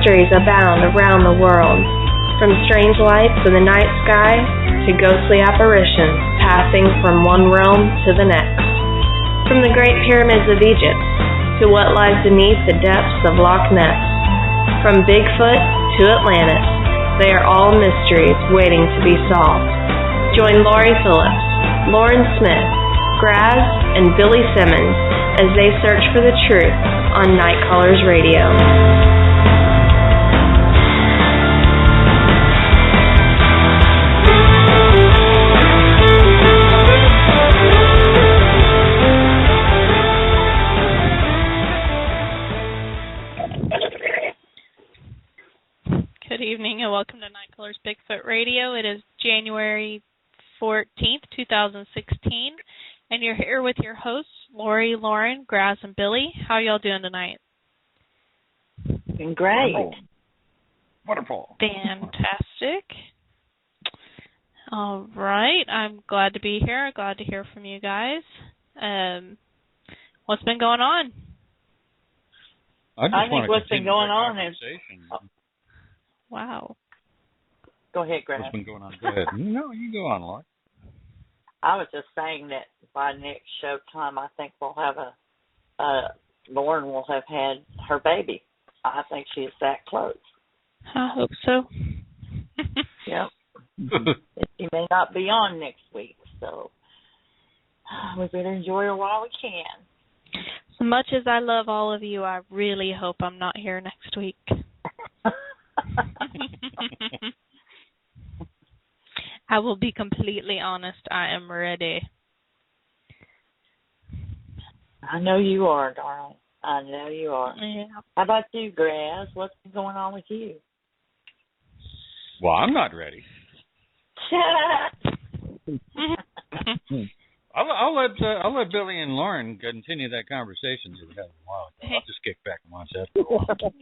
mysteries abound around the world, from strange lights in the night sky to ghostly apparitions passing from one realm to the next. From the great pyramids of Egypt to what lies beneath the depths of Loch Ness. From Bigfoot to Atlantis, they are all mysteries waiting to be solved. Join Lori Phillips, Lauren Smith, Graz, and Billy Simmons as they search for the truth on Night Callers Radio. Good evening and welcome to Night Callers Bigfoot Radio. It is January 14th, 2016, and you're here with your hosts, Lori, Lauren, Graz, and Billy. How are y'all doing tonight? Doing great. Wonderful. Fantastic. All right. I'm glad to be here. Glad to hear from you guys. What's been going on? I think what's been going on is... Wow. Go ahead, Graz. What's been going on? Go ahead. No, you go on, Lauren. I was just saying that by next show time, I think we'll have Lauren will have had her baby. I think she's that close. I hope so. Yep. She may not be on next week, so we better enjoy her while we can. As much as I love all of you, I really hope I'm not here next week. I will be completely honest. I am ready. I know you are, darling. I know you are. Yeah. How about you, Graz? What's been going on with you? Well, I'm not ready. I'll let Billy and Lauren continue that conversation they were having a while ago. I'll just kick back and watch that for a while.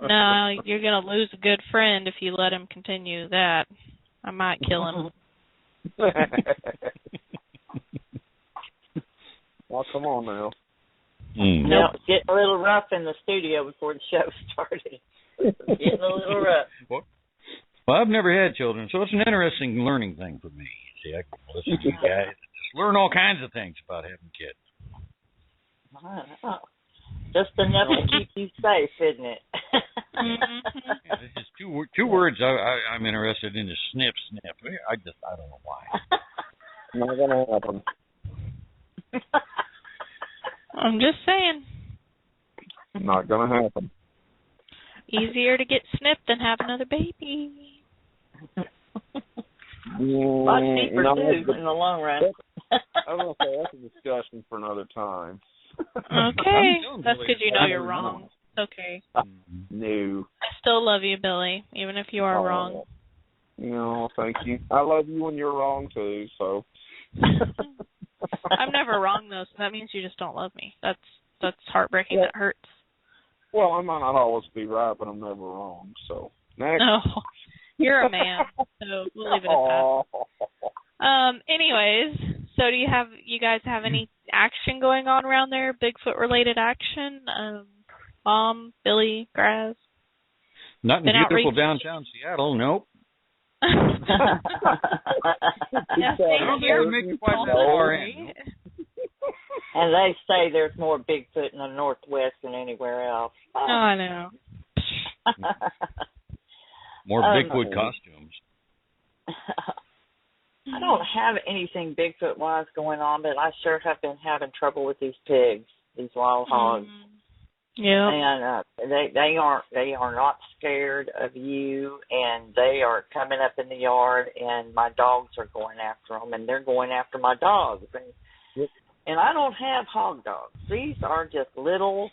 No, you're going to lose a good friend if you let him continue that. I might kill him. Well, come on now. No, it's getting a little rough in the studio before the show started. Getting a little rough. Well, I've never had children, so it's an interesting learning thing for me. See, I can listen to you guys, just learn all kinds of things about having kids. Oh. Just enough to keep you safe, isn't it? Yeah, it's just two words I'm interested in is snip. I don't know why. Not gonna happen. I'm just saying. Not gonna happen. Easier to get snipped than have another baby. A lot cheaper, too, in the long run. I was going to say, that's a discussion for another time. Okay. That's because you know you're wrong. It's okay. No. I still love you, Billy, even if you are wrong. No, thank you. I love you when you're wrong, too, so. I'm never wrong, though, so that means you just don't love me. That's heartbreaking. Yeah. That hurts. Well, I might not always be right, but I'm never wrong, so. Next. No. You're a man, so we'll leave it at that. Anyways, so do you guys have any action going on around there? Bigfoot related action? Mom, Billy, Graz? Not in beautiful downtown Seattle, nope. Nothing here. And they say there's more Bigfoot in the Northwest than anywhere else. Oh, I know. More Bigfoot costumes. I don't have anything Bigfoot-wise going on, but I sure have been having trouble with these pigs, these wild hogs. Yeah. And they are not scared of you, and they are coming up in the yard, and my dogs are going after them, and they're going after my dogs. And I don't have hog dogs. These are just little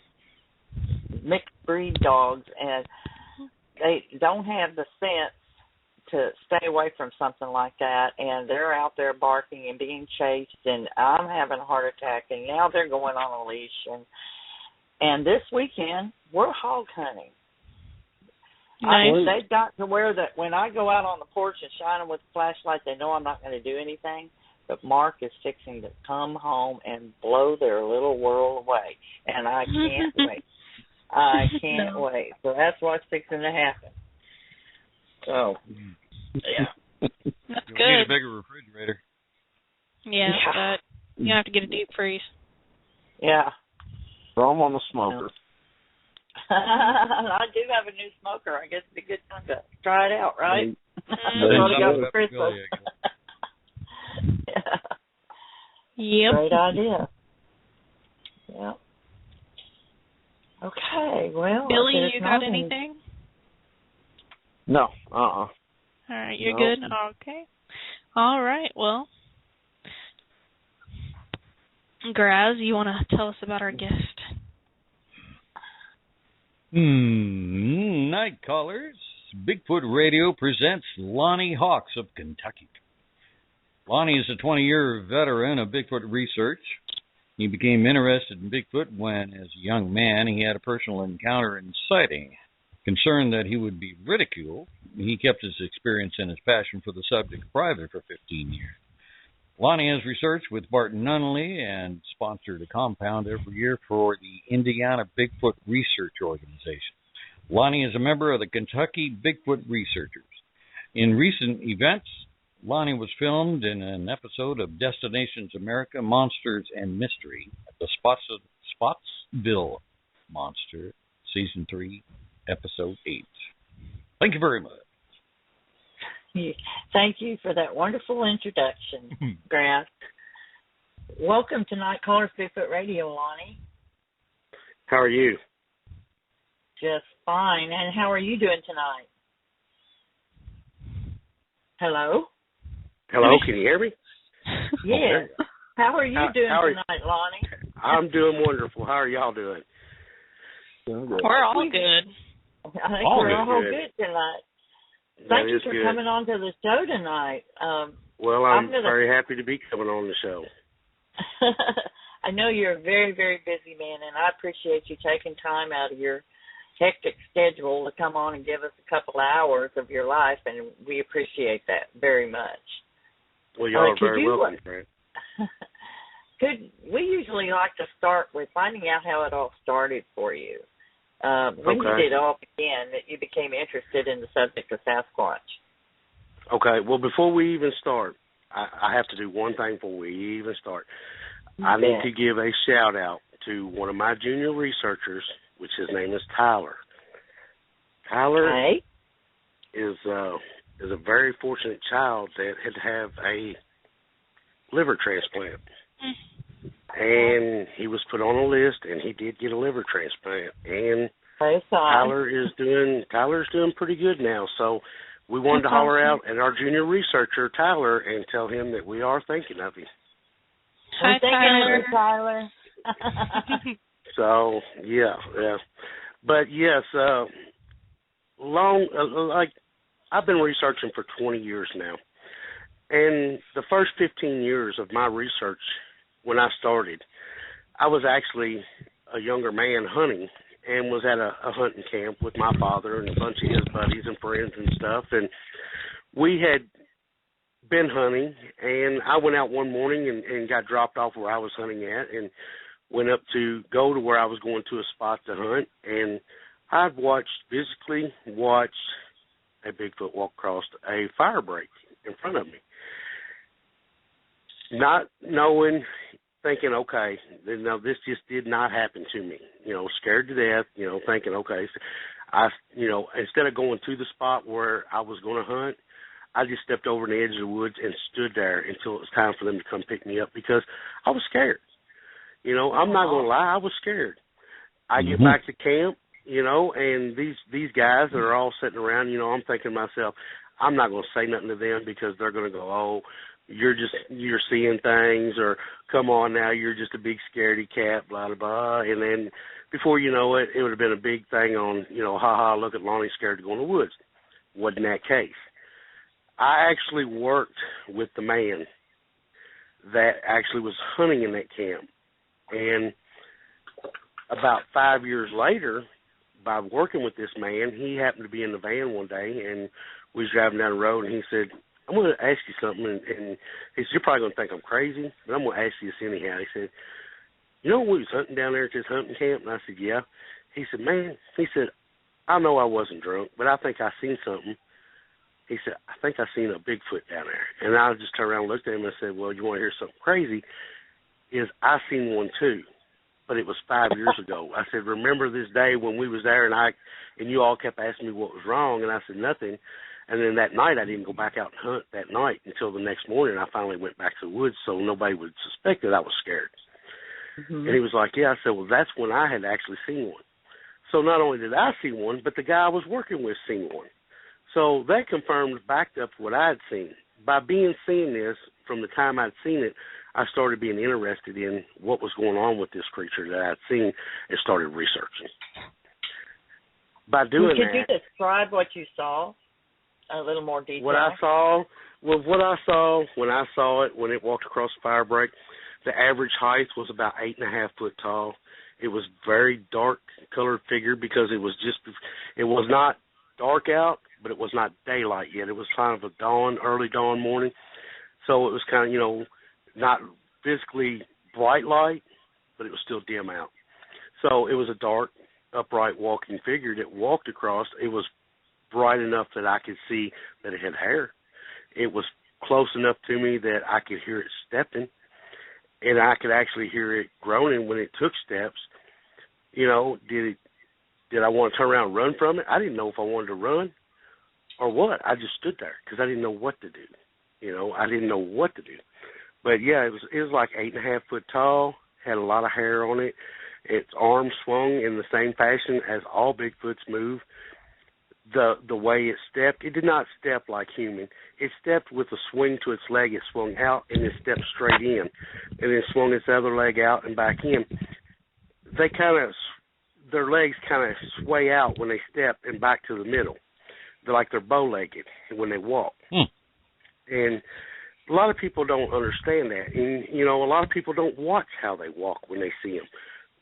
mixed breed dogs, and they don't have the sense to stay away from something like that, and they're out there barking and being chased, and I'm having a heart attack, and now they're going on a leash, and this weekend we're hog hunting. Nice. They've got to where that when I go out on the porch and shine them with the flashlight, they know I'm not going to do anything. But Mark is fixing to come home and blow their little world away, and I can't wait. I can't wait. So that's what's fixing to happen. So, yeah. That's You'll good. need a bigger refrigerator. Yeah, but you have to get a deep freeze. Yeah. Throw them on the smoker. I do have a new smoker. I guess it'd be a good time to try it out, right? Then What got some for Christmas? Yeah. Yep. Great idea. Yeah. Okay, well. Billy, you got anything? No. All right, you're No. good? Okay. All right, well. Graz, you want to tell us about our guest? Night callers. Bigfoot Radio presents Lonnie Hawks of Kentucky. Lonnie is a 20-year veteran of Bigfoot research. He became interested in Bigfoot when, as a young man, he had a personal encounter in Sightings. Concerned that he would be ridiculed, he kept his experience and his passion for the subject private for 15 years. Lonnie has researched with Barton Nunnally and sponsored a compound every year for the Indiana Bigfoot Research Organization. Lonnie is a member of the Kentucky Bigfoot Researchers. In recent events, Lonnie was filmed in an episode of Destinations America Monsters and Mystery at the Spotsville Monster, Season 3, Episode 8. Thank you very much. Thank you for that wonderful introduction, Grant. Welcome to Night Callers Bigfoot Radio, Lonnie. How are you? Just fine. And how are you doing tonight? Hello? Hello, can you hear me? Yes. How are you doing tonight, Lonnie? I'm doing wonderful. How are y'all doing? We're all good. I think we're all good tonight. Thank you for good. coming on to the show tonight. Well, I'm very happy to be coming on the show. I know you're a very, very busy man, and I appreciate you taking time out of your hectic schedule to come on and give us a couple hours of your life, and we appreciate that very much. Well, y'all are very welcome, friend. We usually like to start with finding out how it all started for you. When did it all begin that you became interested in the subject of Sasquatch? Okay, well, before we even start, I have to do one thing before we even start. I need to give a shout-out to one of my junior researchers, which his name is Tyler. Tyler is a very fortunate child that had to have a liver transplant. And he was put on a list, and he did get a liver transplant. And Tyler's doing pretty good now. So we wanted to holler out at our junior researcher, Tyler, and tell him that we are thinking of him. Hi, Tyler. So yeah. But yes, I've been researching for 20 years now, and the first 15 years of my research, when I started, I was actually a younger man hunting and was at a hunting camp with my father and a bunch of his buddies and friends and stuff. And we had been hunting, and I went out one morning and got dropped off where I was hunting at and went up to go to where I was going to a spot to hunt. And I'd physically watched a Bigfoot walk across a fire break in front of me. Not knowing, thinking, okay, no, this just did not happen to me. Scared to death, thinking, okay. Instead of going to the spot where I was going to hunt, I just stepped over the edge of the woods and stood there until it was time for them to come pick me up because I was scared. I'm not going to lie, I was scared. I get back to camp, and these guys that are all sitting around, I'm thinking to myself, I'm not going to say nothing to them because they're going to go, oh, you're seeing things, or come on now, you're just a big scaredy cat, blah, blah, blah. And then before you know it, it would have been a big thing on, ha, look at Lonnie scared to go in the woods. Wasn't that case. I actually worked with the man that actually was hunting in that camp. And about 5 years later, by working with this man, he happened to be in the van one day, and we was driving down the road, and he said, I'm going to ask you something. And he said, you're probably going to think I'm crazy, but I'm going to ask you this anyhow. He said, we was hunting down there at this hunting camp? And I said, yeah. He said, man, he said, I know I wasn't drunk, but I think I seen something. He said, I think I seen a Bigfoot down there. And I just turned around and looked at him and said, well, you want to hear something crazy? Is I seen one too, but it was 5 years ago. I said, remember this day when we was there and you all kept asking me what was wrong, and I said nothing. And then that night I didn't go back out and hunt that night until the next morning. I finally went back to the woods so nobody would suspect that I was scared. Mm-hmm. And he was like, yeah. I said, well, that's when I had actually seen one. So not only did I see one, but the guy I was working with seen one. So that confirmed, backed up what I had seen. By seeing this, from the time I'd seen it, I started being interested in what was going on with this creature that I'd seen and started researching. By doing that... Could you describe what you saw? A little more detail. What I saw when I saw it, when it walked across the fire break, the average height was about 8.5 foot tall. It was very dark colored figure because it was not dark out, but it was not daylight yet. It was kind of a early dawn morning. So it was kind of, not physically bright light, but it was still dim out. So it was a dark, upright walking figure that walked across. It was bright enough that I could see that it had hair. It was close enough to me that I could hear it stepping, and I could actually hear it groaning when it took steps. Did I want to turn around and run from it? I didn't know if I wanted to run or what. I just stood there because I didn't know what to do. I didn't know what to do. But yeah, it was like 8.5 foot tall, had a lot of hair on it. Its arms swung in the same fashion as all Bigfoots move. The way it stepped, it did not step like human. It stepped with a swing to its leg. It swung out and it stepped straight in, and then swung its other leg out and back in. Their legs kind of sway out when they step and back to the middle. They're like they're bow-legged when they walk. And a lot of people don't understand that. And, a lot of people don't watch how they walk when they see them.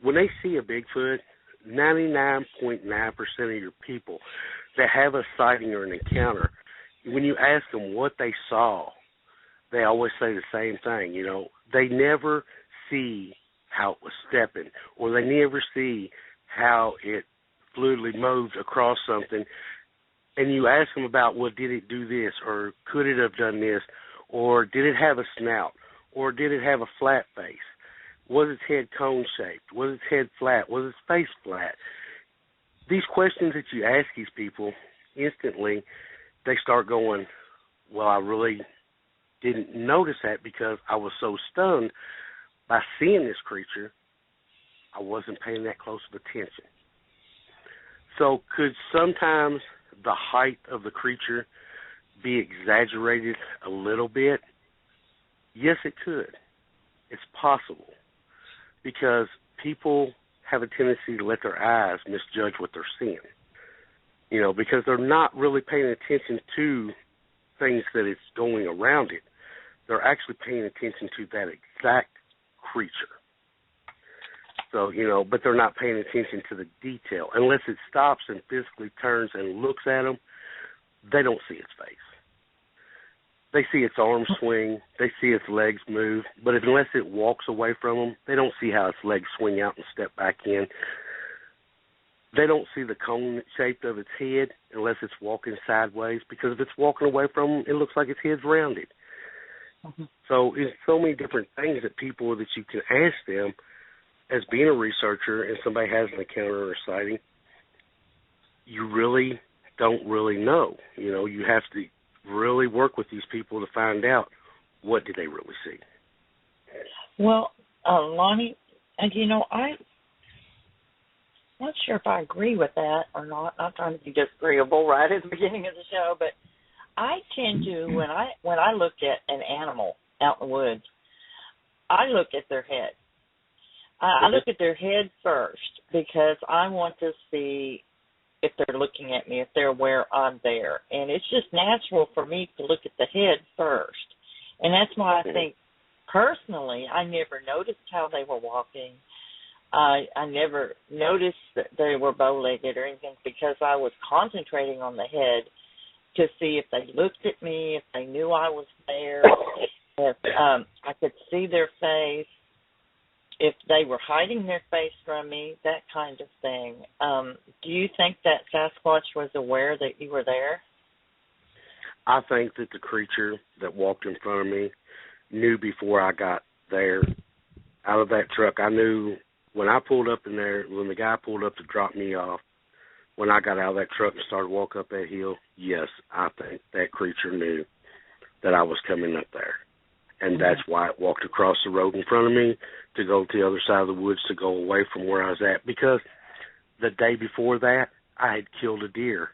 When they see a Bigfoot, 99.9% of your people that have a sighting or an encounter, when you ask them what they saw, they always say the same thing. They never see how it was stepping, or they never see how it fluidly moved across something. And you ask them about, well, did it do this, or could it have done this, or did it have a snout, or did it have a flat face? Was its head cone-shaped? Was its head flat? Was its face flat? These questions that you ask these people, instantly they start going, well, I really didn't notice that because I was so stunned by seeing this creature, I wasn't paying that close of attention. So could sometimes the height of the creature be exaggerated a little bit? Yes, it could. It's possible, because people have a tendency to let their eyes misjudge what they're seeing, because they're not really paying attention to things that it's going around it. They're actually paying attention to that exact creature. So, but they're not paying attention to the detail. Unless it stops and physically turns and looks at them, they don't see its face. They see its arms swing. They see its legs move. But unless it walks away from them, they don't see how its legs swing out and step back in. They don't see the cone shape of its head unless it's walking sideways, because if it's walking away from them, it looks like its head's rounded. Mm-hmm. So there's so many different things that you can ask them as being a researcher, and somebody has an encounter or a sighting. You really don't really know. You have to really work with these people to find out what did they really see. Well, Lonnie, and I'm not sure if I agree with that or not. I'm trying to be disagreeable right at the beginning of the show, but I tend to, when I look at an animal out in the woods, I look at their head. I look at their head first, because I want to see if they're looking at me, if they're aware I'm there. And it's just natural for me to look at the head first. And that's why I think, personally, I never noticed how they were walking. I never noticed that they were bow-legged or anything, because I was concentrating on the head to see if they looked at me, if they knew I was there, if I could see their face. if they were hiding their face from me, that kind of thing. Do you think that Sasquatch was aware that you were there? I think that the creature that walked in front of me knew before I got there out of that truck. I knew when I pulled up in there, when the guy pulled up to drop me off, when I got out of that truck and started walking up that hill, yes, I think that creature knew that I was coming up there. And that's why it walked across the road in front of me to go to the other side of the woods to go away from where I was at. Because the day before that, I had killed a deer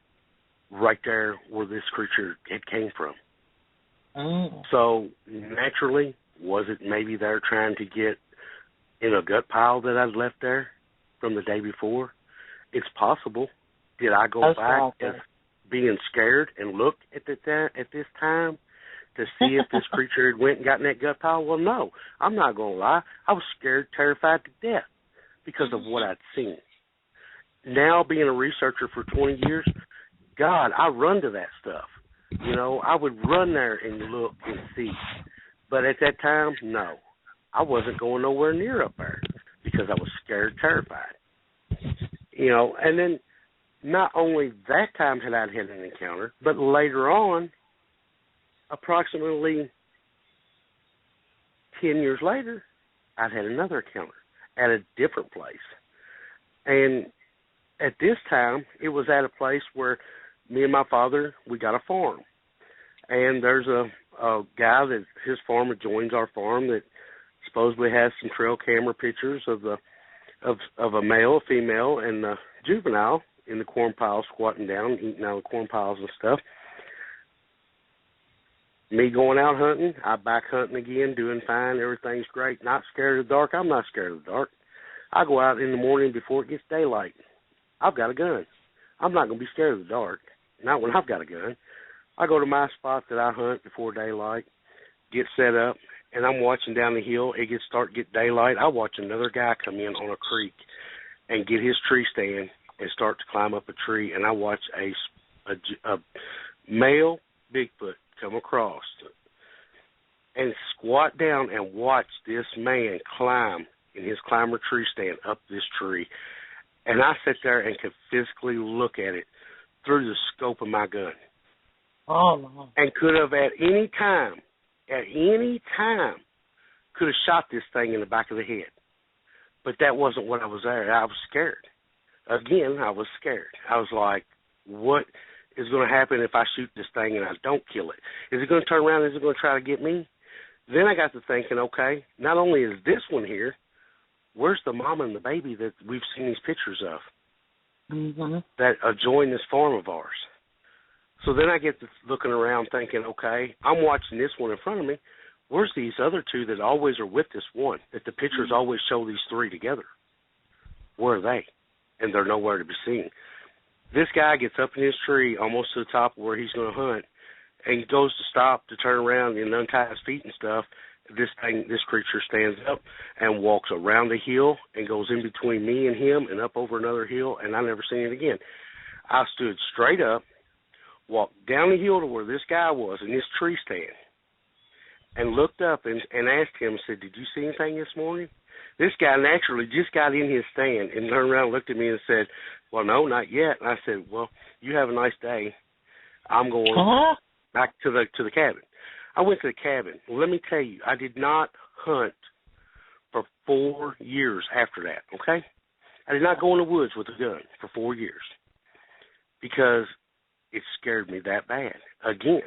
right there where this creature had came from. Oh. So naturally, was it maybe they're trying to get in a gut pile that I'd left there from the day before? It's possible. Did I go back as being scared and look at this time to see if this creature had went and got in that gut pile? Well, no. I'm not going to lie. I was scared, terrified to death because of what I'd seen. Now, being a researcher for 20 years, God, I run to that stuff. You know, I would run there and look and see. But at that time, no. I wasn't going nowhere near up there because I was scared, terrified. You know, and then not only that time had I had an encounter, but later on, approximately 10 years later, I'd had another encounter at a different place. And at this time, it was at a place where me and my father, we got a farm. And there's a guy that his farm adjoins our farm that supposedly has some trail camera pictures of a male, a female, and a juvenile in the corn pile squatting down, eating out of the corn piles and stuff. Me going out hunting, I back hunting again, doing fine, everything's great. Not scared of the dark, I'm not scared of the dark. I go out in the morning before it gets daylight. I've got a gun. I'm not going to be scared of the dark, not when I've got a gun. I go to my spot that I hunt before daylight, get set up, and I'm watching down the hill. It get daylight. I watch another guy come in on a creek and get his tree stand and start to climb up a tree, and I watch a male Bigfoot come across and squat down and watch this man climb in his climber tree stand up this tree. And I sat there and could physically look at it through the scope of my gun. Oh, no. And could have at any time, could have shot this thing in the back of the head. But that wasn't what I was there. I was scared. Again, I was scared. I was like, what is going to happen if I shoot this thing and I don't kill it? Is it going to turn around? Is it going to try to get me? Then I got to thinking, okay, not only is this one here, where's the mama and the baby that we've seen these pictures of that adjoin this farm of ours? So then I get to looking around thinking, okay, I'm watching this one in front of me. Where's these other two that always are with this one, that the pictures always show these three together? Where are they? And they're nowhere to be seen. This guy gets up in his tree almost to the top of where he's going to hunt and goes to stop to turn around and untie his feet and stuff. This creature stands up and walks around the hill and goes in between me and him and up over another hill, and I never seen it again. I stood straight up, walked down the hill to where this guy was in his tree stand, and looked up and asked him, said, did you see anything this morning? This guy naturally just got in his stand and turned around and looked at me and said, well, no, not yet. And I said, well, you have a nice day. I'm going back to the cabin. I went to the cabin. Let me tell you, I did not hunt for 4 years after that, okay? I did not go in the woods with a gun for 4 years because it scared me that bad again.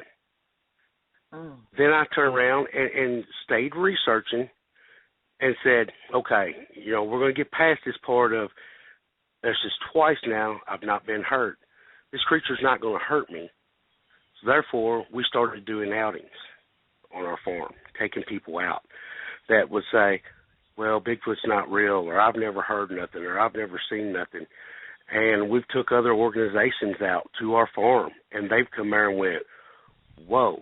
Then I turned around and stayed researching and said, okay, you know, we're going to get past this part of, that's just twice now I've not been hurt. This creature's not going to hurt me. So therefore, we started doing outings on our farm, taking people out that would say, well, Bigfoot's not real, or I've never heard nothing, or I've never seen nothing. And we've took other organizations out to our farm, and they've come there and went, whoa,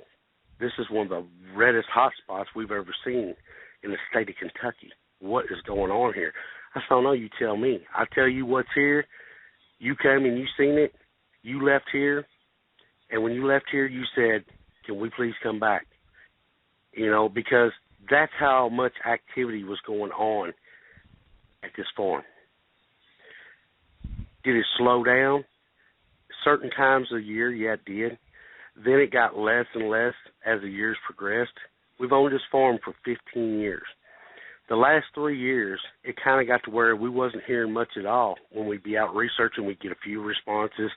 this is one of the reddest hot spots we've ever seen in the state of Kentucky. What is going on here? I said, no, you tell me. I tell you what's here. You came and you seen it. You left here. And when you left here, you said, can we please come back? You know, because that's how much activity was going on at this farm. Did it slow down? Certain times of the year, yeah, it did. Then it got less and less as the years progressed. We've owned this farm for 15 years. The last 3 years, it kind of got to where we wasn't hearing much at all. When we'd be out researching, we'd get a few responses.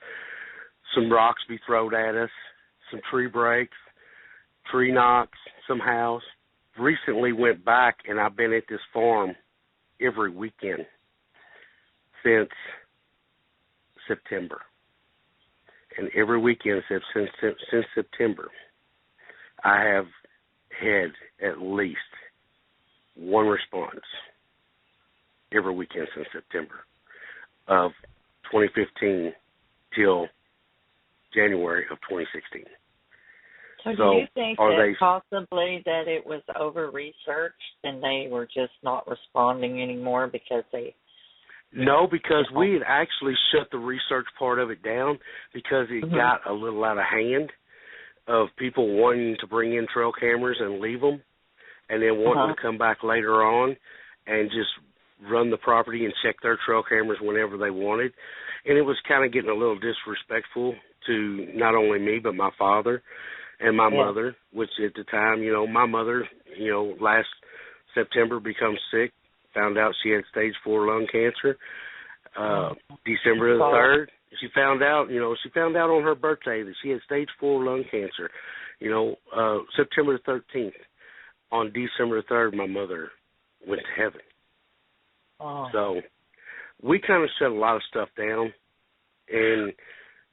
Some rocks be thrown at us, some tree breaks, tree knocks, some house. Recently went back, and I've been at this farm every weekend since September. And every weekend since September, I have had at least one response every weekend since September of 2015 till January of 2016. So do you think that possibly that it was over-researched and they were just not responding anymore because they... No, because we had actually shut the research part of it down because it got a little out of hand of people wanting to bring in trail cameras and leave them and then wanting to come back later on and just run the property and check their trail cameras whenever they wanted. And it was kind of getting a little disrespectful to not only me but my father and my mother, which at the time, my mother, last September becomes sick. Found out she had stage 4 lung cancer. December the 3rd, she found out on her birthday that she had stage 4 lung cancer. September the 13th. On December the 3rd, my mother went to heaven. So we kind of shut a lot of stuff down. And,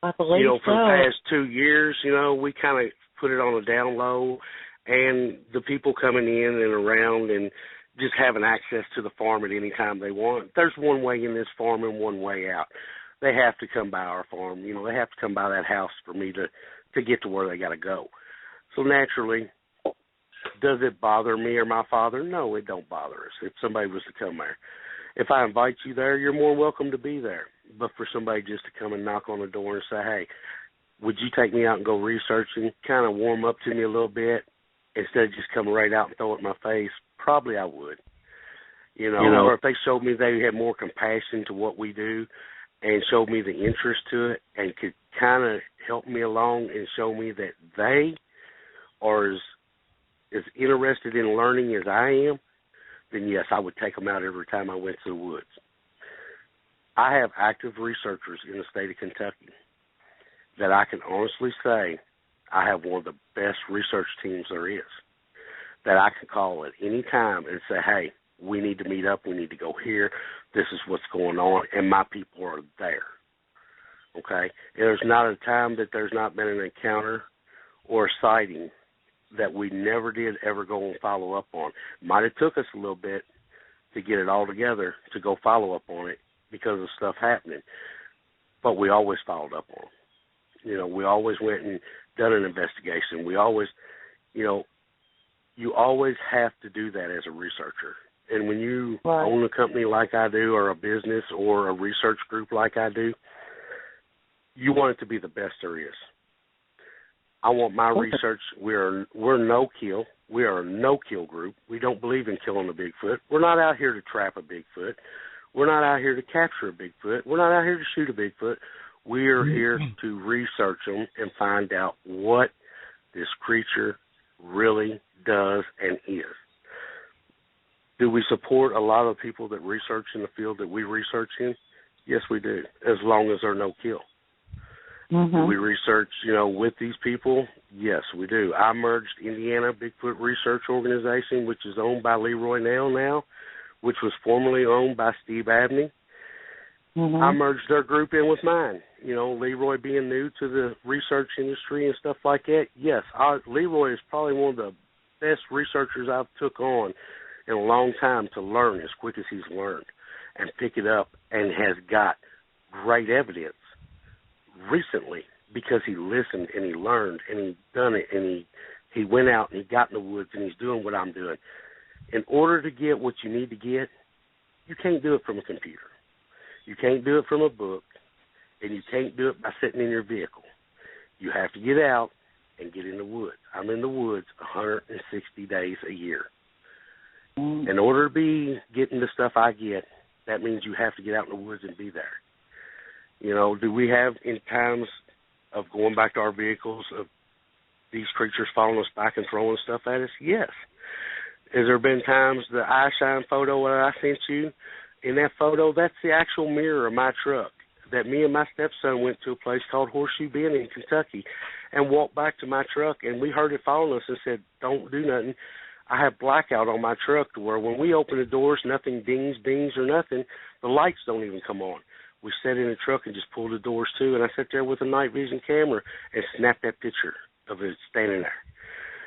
I believe for the past 2 years, we kind of put it on a down low. And the people coming in and around and just having access to the farm at any time they want. There's one way in this farm and one way out. They have to come by our farm. They have to come by that house for me to get to where they got to go. So naturally, does it bother me or my father? No, it don't bother us if somebody was to come there. If I invite you there, you're more welcome to be there. But for somebody just to come and knock on the door and say, hey, would you take me out and go researching, kind of warm up to me a little bit, instead of just coming right out and throw it in my face, probably I would. Or if they showed me they had more compassion to what we do and showed me the interest to it and could kind of help me along and show me that they are as interested in learning as I am, then yes, I would take them out every time I went to the woods. I have active researchers in the state of Kentucky that I can honestly say I have one of the best research teams there is, that I can call at any time and say, hey, we need to meet up, we need to go here, this is what's going on, and my people are there, okay? There's not a time that there's not been an encounter or a sighting that we never did ever go and follow up on. Might have took us a little bit to get it all together to go follow up on it because of stuff happening, but we always followed up on it. We always went and done an investigation. We always, you always have to do that as a researcher. And when you own a company like I do, or a business or a research group like I do, you want it to be the best there is. I want my research. We're no kill. We are a no kill group. We don't believe in killing a Bigfoot. We're not out here to trap a Bigfoot. We're not out here to capture a Bigfoot. We're not out here to shoot a Bigfoot. We are here to research them and find out what this creature really does and is. Do we support a lot of people that research in the field that we research in? Yes, we do, as long as they're no kill. Do we research, with these people? Yes, we do. I merged Indiana Bigfoot Research Organization, which is owned by Leroy now, which was formerly owned by Steve Abney. I merged their group in with mine. Leroy being new to the research industry and stuff like that. Yes, Leroy is probably one of the best researchers I've took on in a long time to learn as quick as he's learned and pick it up, and has got great evidence recently because he listened and he learned and he done it, and he went out and he got in the woods and he's doing what I'm doing. In order to get what you need to get, you can't do it from a computer. You can't do it from a book, and you can't do it by sitting in your vehicle. You have to get out and get in the woods. I'm in the woods 160 days a year. In order to be getting the stuff I get, that means you have to get out in the woods and be there. You know, do we have in times of going back to our vehicles of these creatures following us back and throwing stuff at us? Yes. Has there been times the eye shine photo that I sent you? In that photo, that's the actual mirror of my truck that me and my stepson went to a place called Horseshoe Bend in Kentucky and walked back to my truck, and we heard it following us and said, don't do nothing. I have blackout on my truck to where when we open the doors, nothing dings, bings, or nothing. The lights don't even come on. We sat in the truck and just pulled the doors to, and I sat there with a night vision camera and snapped that picture of it standing there.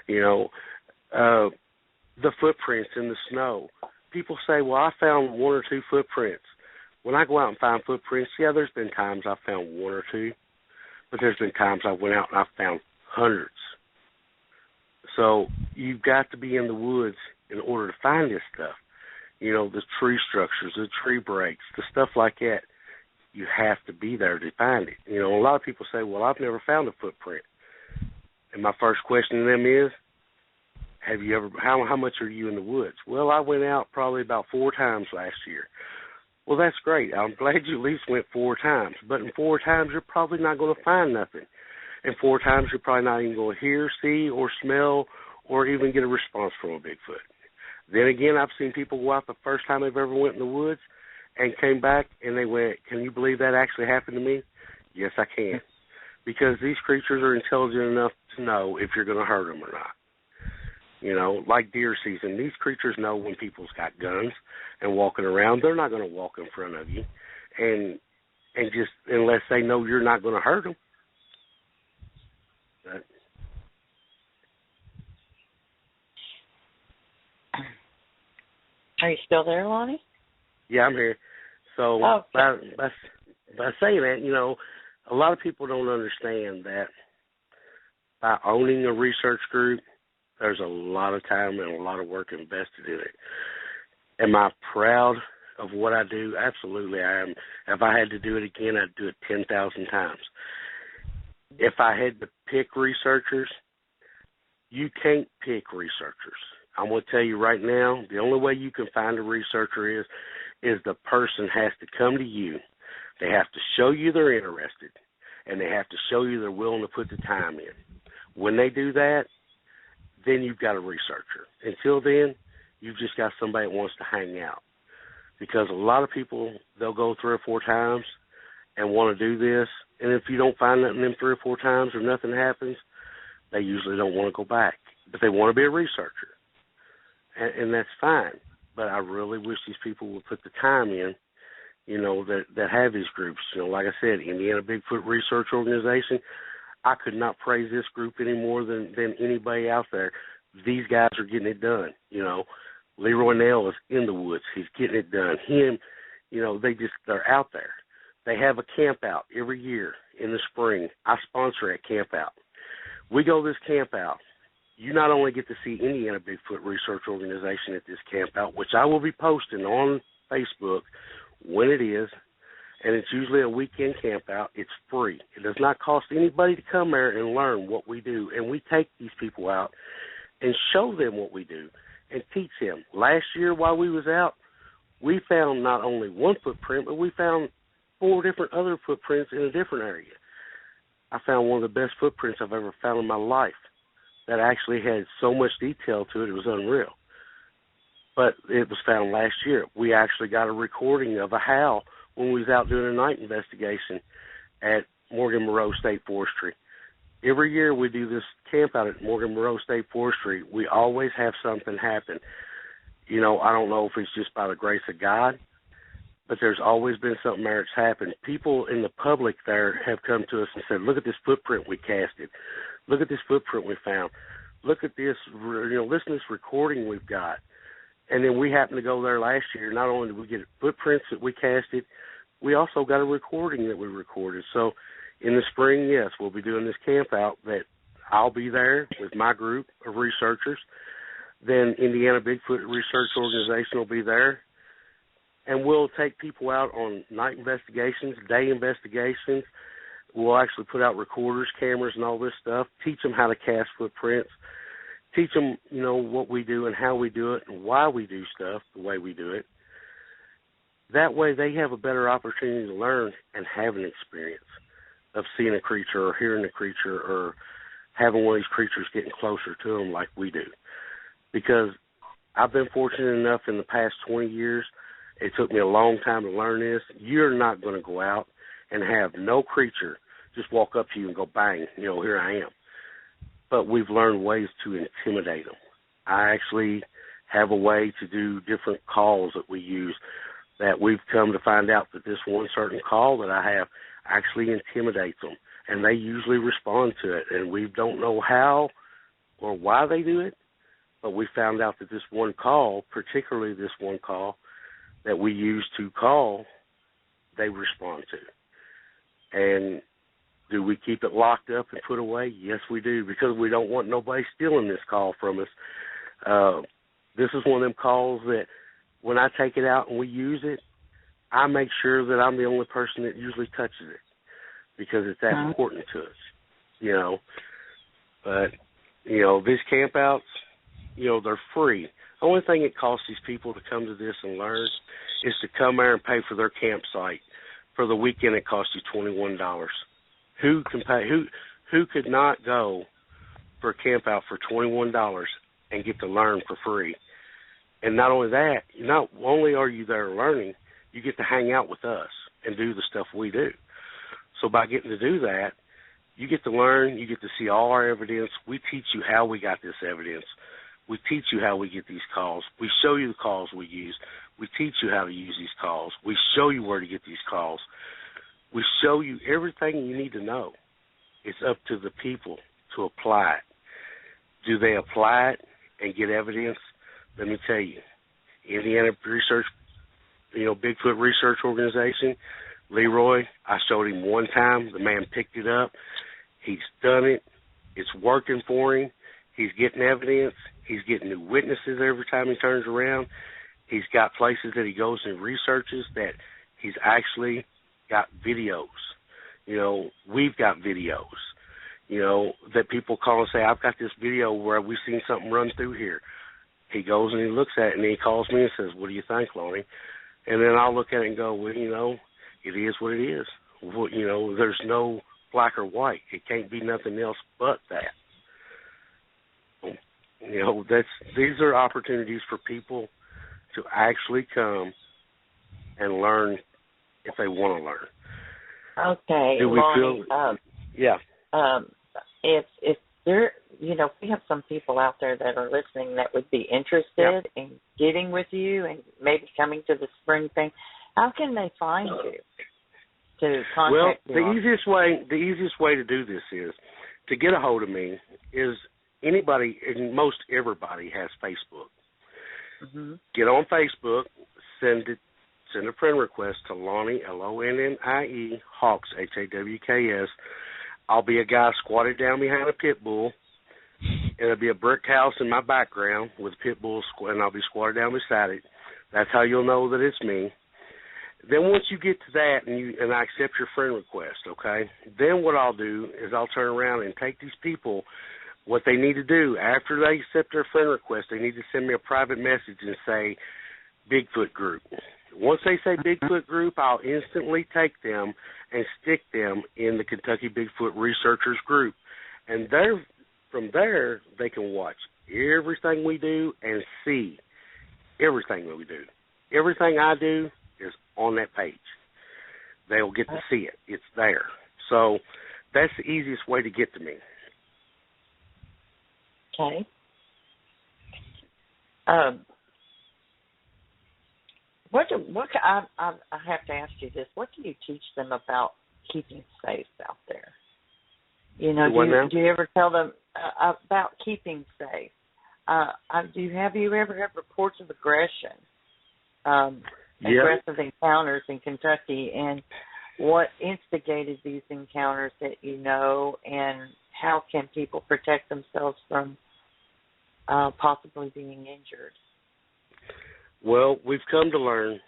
You know, the footprints in the snow. People say, well, I found one or two footprints. When I go out and find footprints, yeah, there's been times I've found one or two, but there's been times I went out and I found hundreds. So you've got to be in the woods in order to find this stuff. You know, the tree structures, the tree breaks, the stuff like that. You have to be there to find it. You know, a lot of people say, well, I've never found a footprint. And my first question to them is, have you ever, how much are you in the woods? Well, I went out probably about 4 times last year. Well, that's great. I'm glad you at least went 4 times. But in 4 times, you're probably not going to find nothing. In 4 times, you're probably not even going to hear, see, or smell, or even get a response from a Bigfoot. Then again, I've seen people go out the first time they've ever went in the woods and came back and they went, can you believe that actually happened to me? Yes, I can. Because these creatures are intelligent enough to know if you're going to hurt them or not. You know, like deer season, these creatures know when people's got guns and walking around. They're not going to walk in front of you, and just unless they know you're not going to hurt them. But, are you still there, Lonnie? yeah, I'm here. So by saying that, you know, a lot of people don't understand that by owning a research group, there's a lot of time and a lot of work invested in it. Am I proud of what I do? Absolutely, I am. If I had to do it again, I'd do it 10,000 times. If I had to pick researchers, you can't pick researchers. I'm going to tell you right now, the only way you can find a researcher is the person has to come to you. They have to show you they're interested, and they have to show you they're willing to put the time in. When they do that, then you've got a researcher. Until then, you've just got somebody that wants to hang out. Because a lot of people, they'll go 3 or 4 times and want to do this, and if you don't find nothing in 3 or 4 times or nothing happens, they usually don't want to go back. But they want to be a researcher, and that's fine. But I really wish these people would put the time in, you know, that have these groups. You know, like I said, Indiana Bigfoot Research Organization, I could not praise this group any more than anybody out there. These guys are getting it done. You know, Leroy Nell is in the woods. He's getting it done. Him, you know, they're out there. They have a camp out every year in the spring. I sponsor that camp out. We go to this camp out. You not only get to see Indiana Bigfoot Research Organization at this camp out, which I will be posting on Facebook when it is, and it's usually a weekend camp out. It's free. It does not cost anybody to come there and learn what we do. And we take these people out and show them what we do and teach them. Last year while we was out, we found not only one footprint, but we found 4 different other footprints in a different area. I found one of the best footprints I've ever found in my life that actually had so much detail to it, it was unreal. But it was found last year. We actually got a recording of a howl when we was out doing a night investigation at Morgan Moreau State Forestry. Every year we do this camp out at Morgan Moreau State Forestry. We always have something happen. You know, I don't know if it's just by the grace of God, but there's always been something there that's happened. People in the public there have come to us and said, look at this footprint we casted. Look at this footprint we found. Look at this, you know, listen to this recording we've got. And then we happened to go there last year. Not only did we get footprints that we casted, we also got a recording that we recorded. So in the spring, yes, we'll be doing this camp out that I'll be there with my group of researchers. Then Indiana Bigfoot Research Organization will be there. And we'll take people out on night investigations, day investigations. We'll actually put out recorders, cameras, and all this stuff, teach them how to cast footprints, teach them, you know, what we do and how we do it and why we do stuff the way we do it. that way they have a better opportunity to learn and have an experience of seeing a creature or hearing a creature or having one of these creatures getting closer to them like we do. Because I've been fortunate enough in the past 20 years, it took me a long time to learn this. You're not going to go out and have no creature just walk up to you and go, bang, here I am. But we've learned ways to intimidate them. I actually have a way to do different calls that we use that we've come to find out that this one certain call that I have actually intimidates them, and they usually respond to it. And we don't know how or why they do it, but we found out that this one call, particularly this one call that we use to call, they respond to. And do we keep it locked up and put away? Yes, we do, because we don't want nobody stealing this call from us. This is one of them calls that when I take it out and we use it, I make sure that I'm the only person that usually touches it because it's that important to us, But, these campouts, they're free. The only thing it costs these people to come to this and learn is to come there and pay for their campsite. For the weekend, it costs you $21. Who can pay? Who could not go for a campout for $21 and get to learn for free? And not only that, not only are you there learning, you get to hang out with us and do the stuff we do. So by getting to do that, you get to learn, you get to see all our evidence. We teach you how we got this evidence. We teach you how we get these calls. We show you the calls we use. We teach you how to use these calls. We show you where to get these calls. We show you everything you need to know. It's up to the people to apply it. Do they apply it and get evidence? Let me tell you, Indiana Research, Bigfoot Research Organization, Leroy, I showed him one time. The man picked it up. He's done it. It's working for him. He's getting evidence. He's getting new witnesses every time he turns around. He's got places that he goes and researches that he's actually got videos. We've got videos, that people call and say, I've got this video where we've seen something run through here. He goes and he looks at it, and he calls me and says, what do you think, Lonnie? And then I'll look at it and go, well, it is what it is. Well, there's no black or white. It can't be nothing else but that. These are opportunities for people to actually come and learn if they want to learn. Okay, do we Lonnie, feel? Yeah. If there, we have some people out there that are listening that would be interested in getting with you and maybe coming to the spring thing. How can they find you to contact you? Well, the easiest way to do this is to get a hold of me. Is anybody and most everybody has Facebook. Mm-hmm. Get on Facebook, send a friend request to Lonnie, Lonnie, Hawks, Hawks. I'll be a guy squatted down behind a pit bull. It'll be a brick house in my background with a pit bull, and I'll be squatted down beside it. That's how you'll know that it's me. Then once you get to that and I accept your friend request, okay, then what I'll do is I'll turn around and take these people, what they need to do. After they accept their friend request, they need to send me a private message and say Bigfoot group. Once they say Bigfoot group, I'll instantly take them and stick them in the Kentucky Bigfoot Researchers group. And from there, they can watch everything we do and see everything that we do. Everything I do is on that page. They'll get to see it. It's there. So that's the easiest way to get to me. Okay. I have to ask you this. What do you teach them about keeping safe out there? Do you ever tell them about keeping safe? Have you ever had reports of aggression, aggressive encounters in Kentucky, and what instigated these encounters that and how can people protect themselves from possibly being injured? Well, we've come to learn,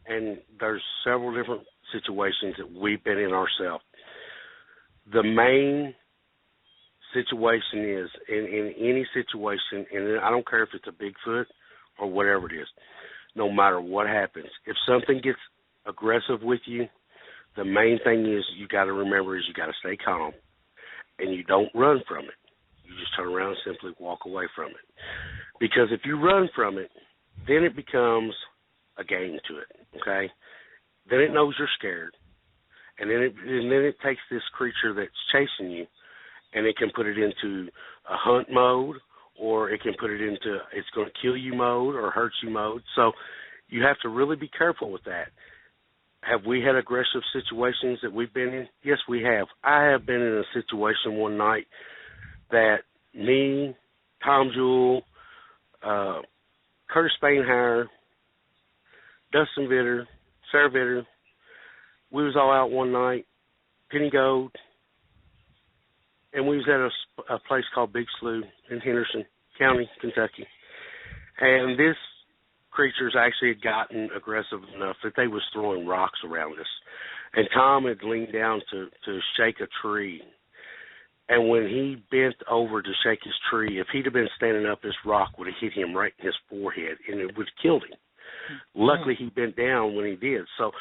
and there's several different situations that we've been in ourselves. The main situation is, in any situation, and I don't care if it's a Bigfoot or whatever it is, no matter what happens, if something gets aggressive with you, the main thing is you got to remember is you got to stay calm, and you don't run from it. You just turn around and simply walk away from it. Because if you run from it, then it becomes a game to it, okay? Then it knows you're scared, and then it takes this creature that's chasing you, and it can put it into a hunt mode, or it can put it into it's going to kill you mode or hurt you mode. So you have to really be careful with that. Have we had aggressive situations that we've been in? Yes, we have. I have been in a situation one night that me, Tom Jewell, Curtis Spainhire, Dustin Vitter, Sarah Vitter, we was all out one night, Penny Gold, and we was at a place called Big Slough in Henderson County, Kentucky. And this creatures actually had gotten aggressive enough that they was throwing rocks around us. And Tom had leaned down to shake a tree. And when he bent over to shake his tree, if he'd have been standing up, this rock would have hit him right in his forehead, and it would have killed him. Luckily, he bent down when he did. So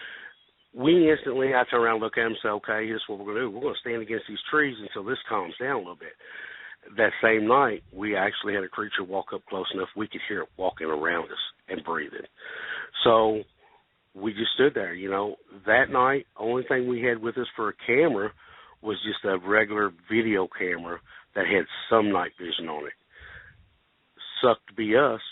we instantly, I turned around and looked at him and said, okay, here's what we're going to do. We're going to stand against these trees until this calms down a little bit. That same night, we actually had a creature walk up close enough we could hear it walking around us and breathing. So we just stood there, you know. That night, only thing we had with us for a camera was just a regular video camera that had some night vision on it. Sucked to be us,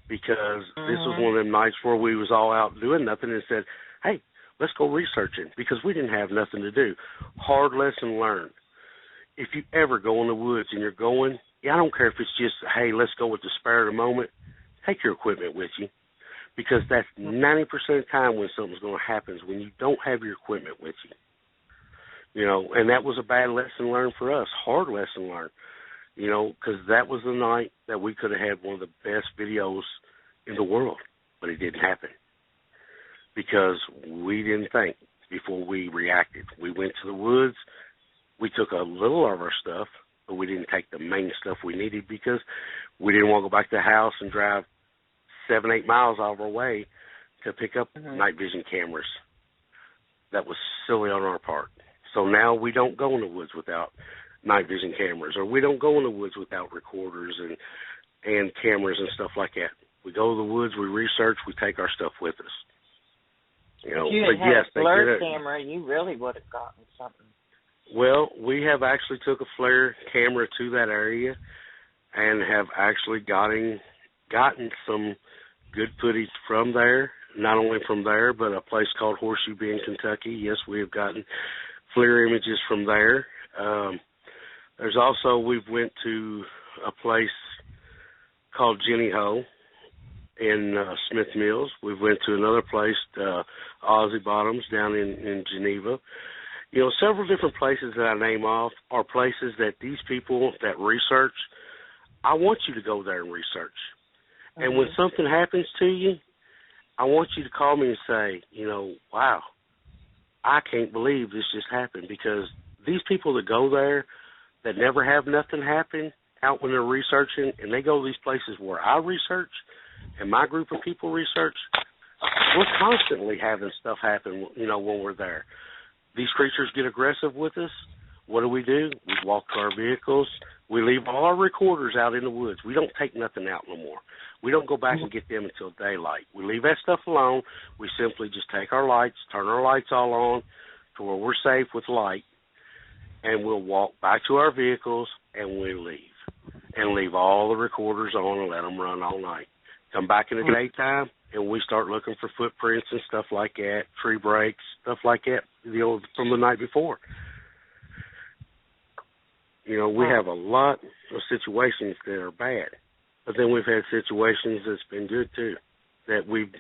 because this was one of them nights where we was all out doing nothing and said, hey, let's go researching, because we didn't have nothing to do. Hard lesson learned. If you ever go in the woods and you're going, I don't care if it's just, hey, let's go with the spur of the moment, take your equipment with you, because that's 90% of the time when something's going to happen is when you don't have your equipment with you. You know, and that was a bad lesson learned for us, hard lesson learned, you know, because that was the night that we could have had one of the best videos in the world, but it didn't happen because we didn't think before we reacted. We went to the woods. We took a little of our stuff, but we didn't take the main stuff we needed because we didn't want to go back to the house and drive 7-8 miles out of our way to pick up night vision cameras. That was silly on our part. So now we don't go in the woods without night vision cameras, or we don't go in the woods without recorders and cameras and stuff like that. We go to the woods, we research, we take our stuff with us. You know, if you but had yes, a flare camera, you really would have gotten something. Well, we have actually took a flare camera to that area and have actually gotten some good footage from there. Not only from there, but a place called Horseshoe Bend, Kentucky. Yes, we have gotten FLIR images from there. There's also, we've went to a place called Jenny Ho in Smith Mills. We've went to another place, Aussie Bottoms, down in Geneva. You know, several different places that I name off are places that these people that research, I want you to go there and research. And when something happens to you, I want you to call me and say, you know, wow, I can't believe this just happened, because these people that go there that never have nothing happen out when they're researching, and they go to these places where I research and my group of people research, we're constantly having stuff happen, you know, when we're there. These creatures get aggressive with us. What do? We walk to our vehicles. We leave all our recorders out in the woods. We don't take nothing out no more. We don't go back and get them until daylight. We leave that stuff alone. We simply just take our lights, turn our lights all on to where we're safe with light, and we'll walk back to our vehicles, and we leave. And leave all the recorders on and let them run all night. Come back in the daytime, and we start looking for footprints and stuff like that, tree breaks, stuff like that, you know, from the night before. You know, we have a lot of situations that are bad, but then we've had situations that's been good too, that we've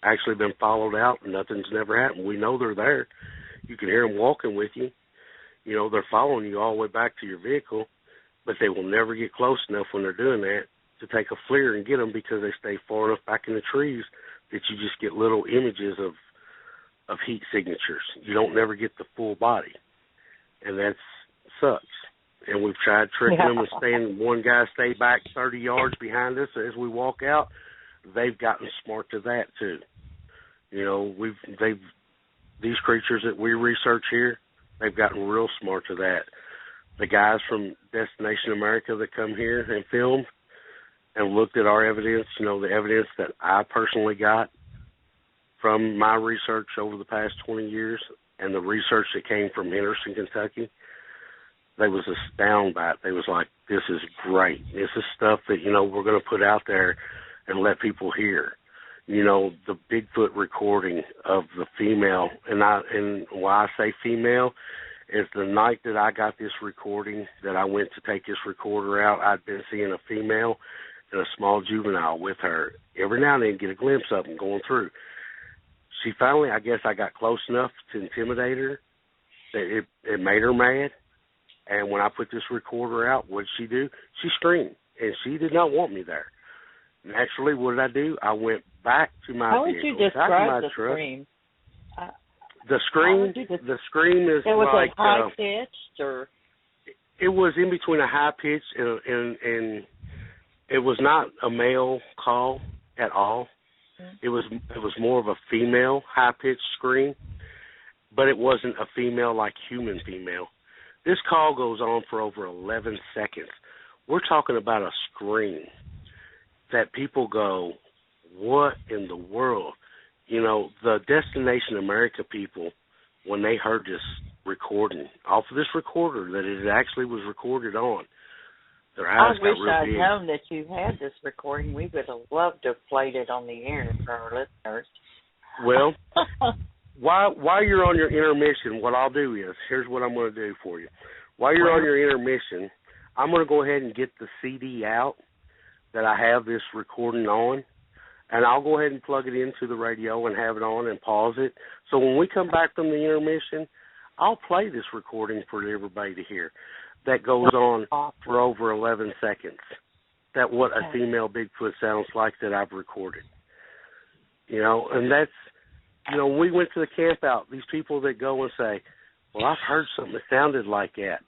actually been followed out and nothing's never happened. We know they're there. You can hear them walking with you. You know, they're following you all the way back to your vehicle, but they will never get close enough when they're doing that to take a FLIR and get them, because they stay far enough back in the trees that you just get little images of heat signatures. You don't never get the full body, and that sucks. And we've tried tricking them and one guy stay back 30 yards behind us as we walk out. They've gotten smart to that too. You know, they've these creatures that we research here, they've gotten real smart to that. The guys from Destination America that come here and film and looked at our evidence, the evidence that I personally got from my research over the past 20 years and the research that came from Henderson, Kentucky, they was astounded by it. They was like, this is great. This is stuff that, we're going to put out there and let people hear. The Bigfoot recording of the female, and why I say female is the night that I got this recording, that I went to take this recorder out, I'd been seeing a female and a small juvenile with her. Every now and then get a glimpse of them going through. She finally, I guess I got close enough to intimidate her that it made her mad. And when I put this recorder out, what did she do? She screamed, and she did not want me there. Naturally, what did I do? I went back to my How vehicle. would you describe the scream? The scream is it was like high pitched, or it was in between a high pitch and it was not a male call at all. Mm-hmm. It was more of a female high pitched scream, but it wasn't a female like human female. This call goes on for over 11 seconds. We're talking about a scream that people go, what in the world? The Destination America people, when they heard this recording, off of this recorder that it actually was recorded on, their eyes got real big. I wish I'd known that you had this recording. We would have loved to have played it on the air for our listeners. Well, while you're on your intermission, what I'll do is, here's what I'm going to do for you. While you're on your intermission, I'm going to go ahead and get the CD out that I have this recording on, and I'll go ahead and plug it into the radio and have it on and pause it. So when we come back from the intermission, I'll play this recording for everybody to hear that goes on for over 11 seconds. That what a female Bigfoot sounds like that I've recorded. And that's, we went to the camp out, these people that go and say, well, I've heard something that sounded like that.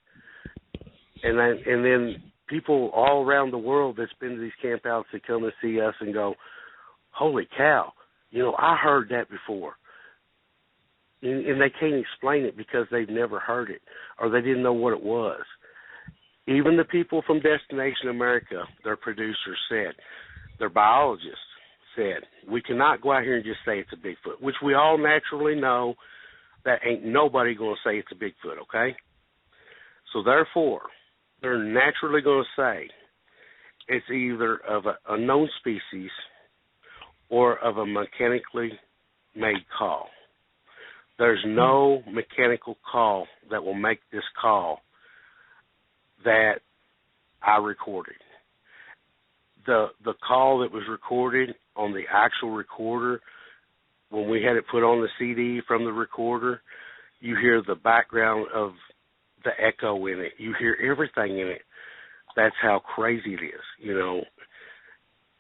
And then people all around the world that's been to these camp outs that come and see us and go, holy cow, I heard that before. And they can't explain it because they've never heard it or they didn't know what it was. Even the people from Destination America, their producers said, their biologists said, we cannot go out here and just say it's a Bigfoot, which we all naturally know that ain't nobody going to say it's a Bigfoot, okay? So therefore, they're naturally going to say it's either of an unknown species or of a mechanically made call. There's no mechanical call that will make this call that I recorded. The call that was recorded on the actual recorder, when we had it put on the CD from the recorder, you hear the background of the echo in it. You hear everything in it. That's how crazy it is,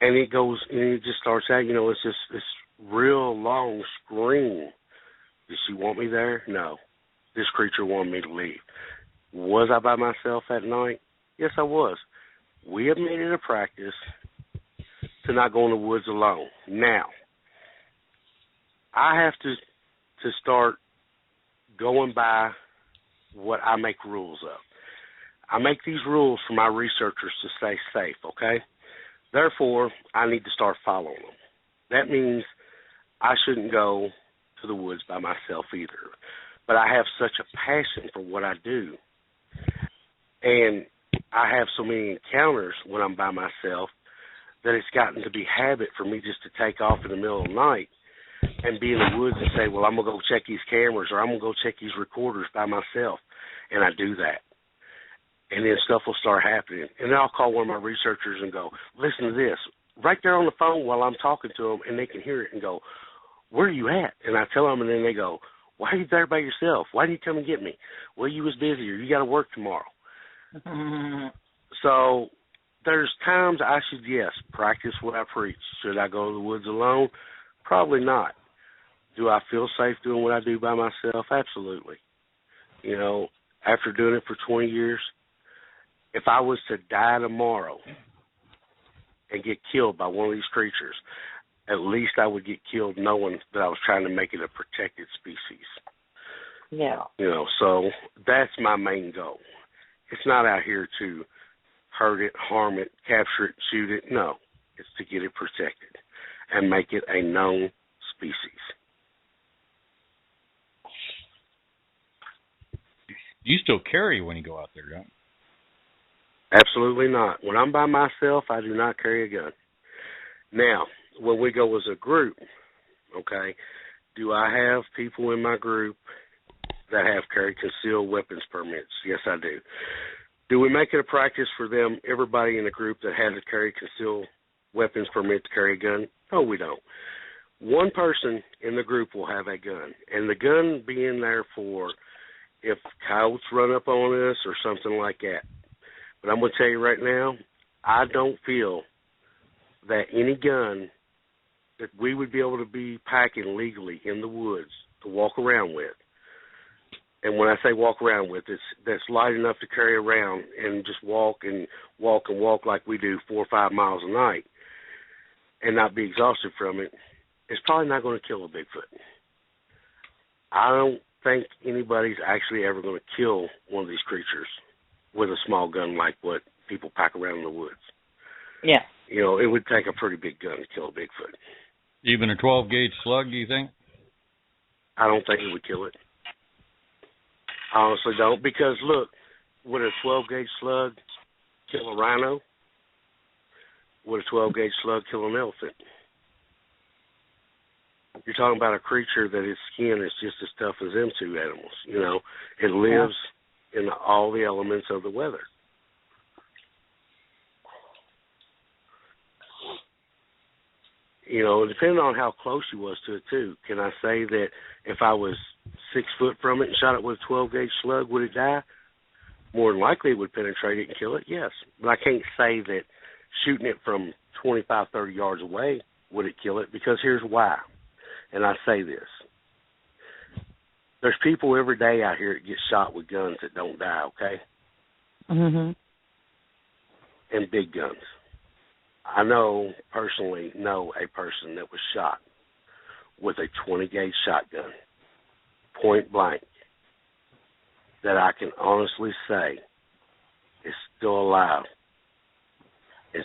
And it goes, and it just starts out, it's just this real long scream. Did she want me there? No. This creature wanted me to leave. Was I by myself that night? Yes, I was. We have made it a practice to not go in the woods alone. Now, I have to start going by what I make rules of. I make these rules for my researchers to stay safe, okay? Therefore, I need to start following them. That means I shouldn't go to the woods by myself either. But I have such a passion for what I do, and I have so many encounters when I'm by myself that it's gotten to be habit for me just to take off in the middle of the night and be in the woods and say, well, I'm going to go check these cameras or I'm going to go check these recorders by myself. And I do that. And then stuff will start happening. And then I'll call one of my researchers and go, listen to this. Right there on the phone while I'm talking to them, and they can hear it and go, where are you at? And I tell them, and then they go, why are you there by yourself? Why didn't you come and get me? Well, you was busy or you got to work tomorrow. So there's times I should, yes, practice what I preach. Should I go to the woods alone? Probably not. Do I feel safe doing what I do by myself? Absolutely. After doing it for 20 years, if I was to die tomorrow and get killed by one of these creatures, at least I would get killed knowing that I was trying to make it a protected species. Yeah. You know, so that's my main goal. It's not out here to hurt it, harm it, capture it, shoot it. No, it's to get it protected and make it a known species. You still carry when you go out there, don't you? Absolutely not. When I'm by myself, I do not carry a gun. Now, when we go as a group, okay, do I have people in my group that have carry concealed weapons permits? Yes, I do. Do we make it a practice for them, everybody in the group that has a carry concealed weapons permit to carry a gun? No, we don't. One person in the group will have a gun, and the gun being there for if coyotes run up on us or something like that. But I'm going to tell you right now, I don't feel that any gun that we would be able to be packing legally in the woods to walk around with, and when I say walk around with, that's light enough to carry around and just walk and walk and walk like we do 4 or 5 miles a night and not be exhausted from it, it's probably not going to kill a Bigfoot. I don't think anybody's actually ever going to kill one of these creatures with a small gun like what people pack around in the woods. Yeah. You know, it would take a pretty big gun to kill a Bigfoot. Even a 12-gauge slug, do you think? I don't think it would kill it. I honestly don't, because, look, would a 12-gauge slug kill a rhino? Would a 12-gauge slug kill an elephant? You're talking about a creature that its skin is just as tough as them two animals. You know, it lives in all the elements of the weather. You know, depending on how close you was to it, too. Can I say that if I was 6 foot from it and shot it with a 12-gauge slug, would it die? More than likely it would penetrate it and kill it, yes. But I can't say that shooting it from 25, 30 yards away would it kill it, because here's why. And I say this. There's people every day out here that get shot with guns that don't die, okay? Mhm. And big guns. I personally know a person that was shot with a 20-gauge shotgun, point blank, that I can honestly say is still alive.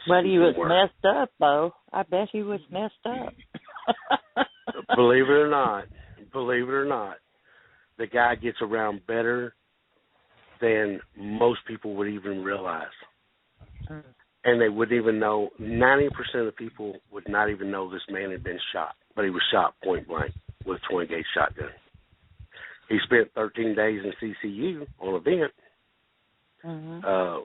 But he was messed up, though. I bet he was messed up. Believe it or not, the guy gets around better than most people would even realize. And they wouldn't even know, 90% of the people would not even know this man had been shot. But he was shot point blank with a 20-gauge shotgun. He spent 13 days in CCU on a vent. Mm-hmm.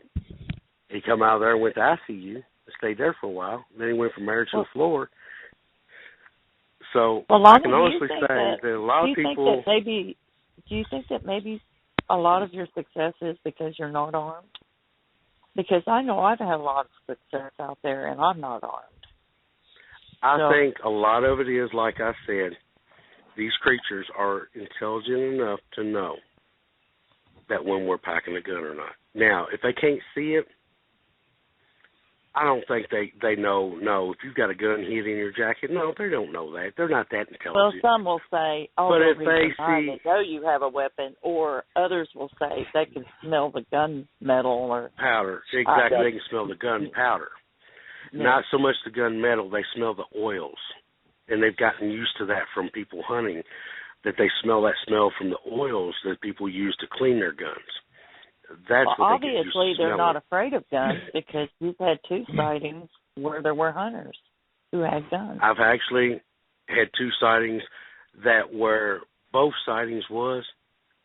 He come out of there and went to ICU, stayed there for a while. Then he went from there to the floor. So Lonnie, I can honestly say that a lot of people... Do you think that maybe a lot of your success is because you're not armed? Because I know I've had a lot of success out there, and I'm not armed. I think a lot of it is, like I said, these creatures are intelligent enough to know that when we're packing a gun or not. Now, if they can't see it, I don't think they know, no, if you've got a gun hid in your jacket. No, they don't know that. They're not that intelligent. Well, some will say, but if they see, they know you have a weapon, or others will say they can smell the gun metal or powder. Exactly, they can smell the gun powder. Yeah. Not so much the gun metal, they smell the oils. And they've gotten used to that from people hunting, that they smell that smell from the oils that people use to clean their guns. That's what obviously they're not afraid of guns, because you've had 2 sightings where there were hunters who had guns. I've actually had 2 sightings that where both sightings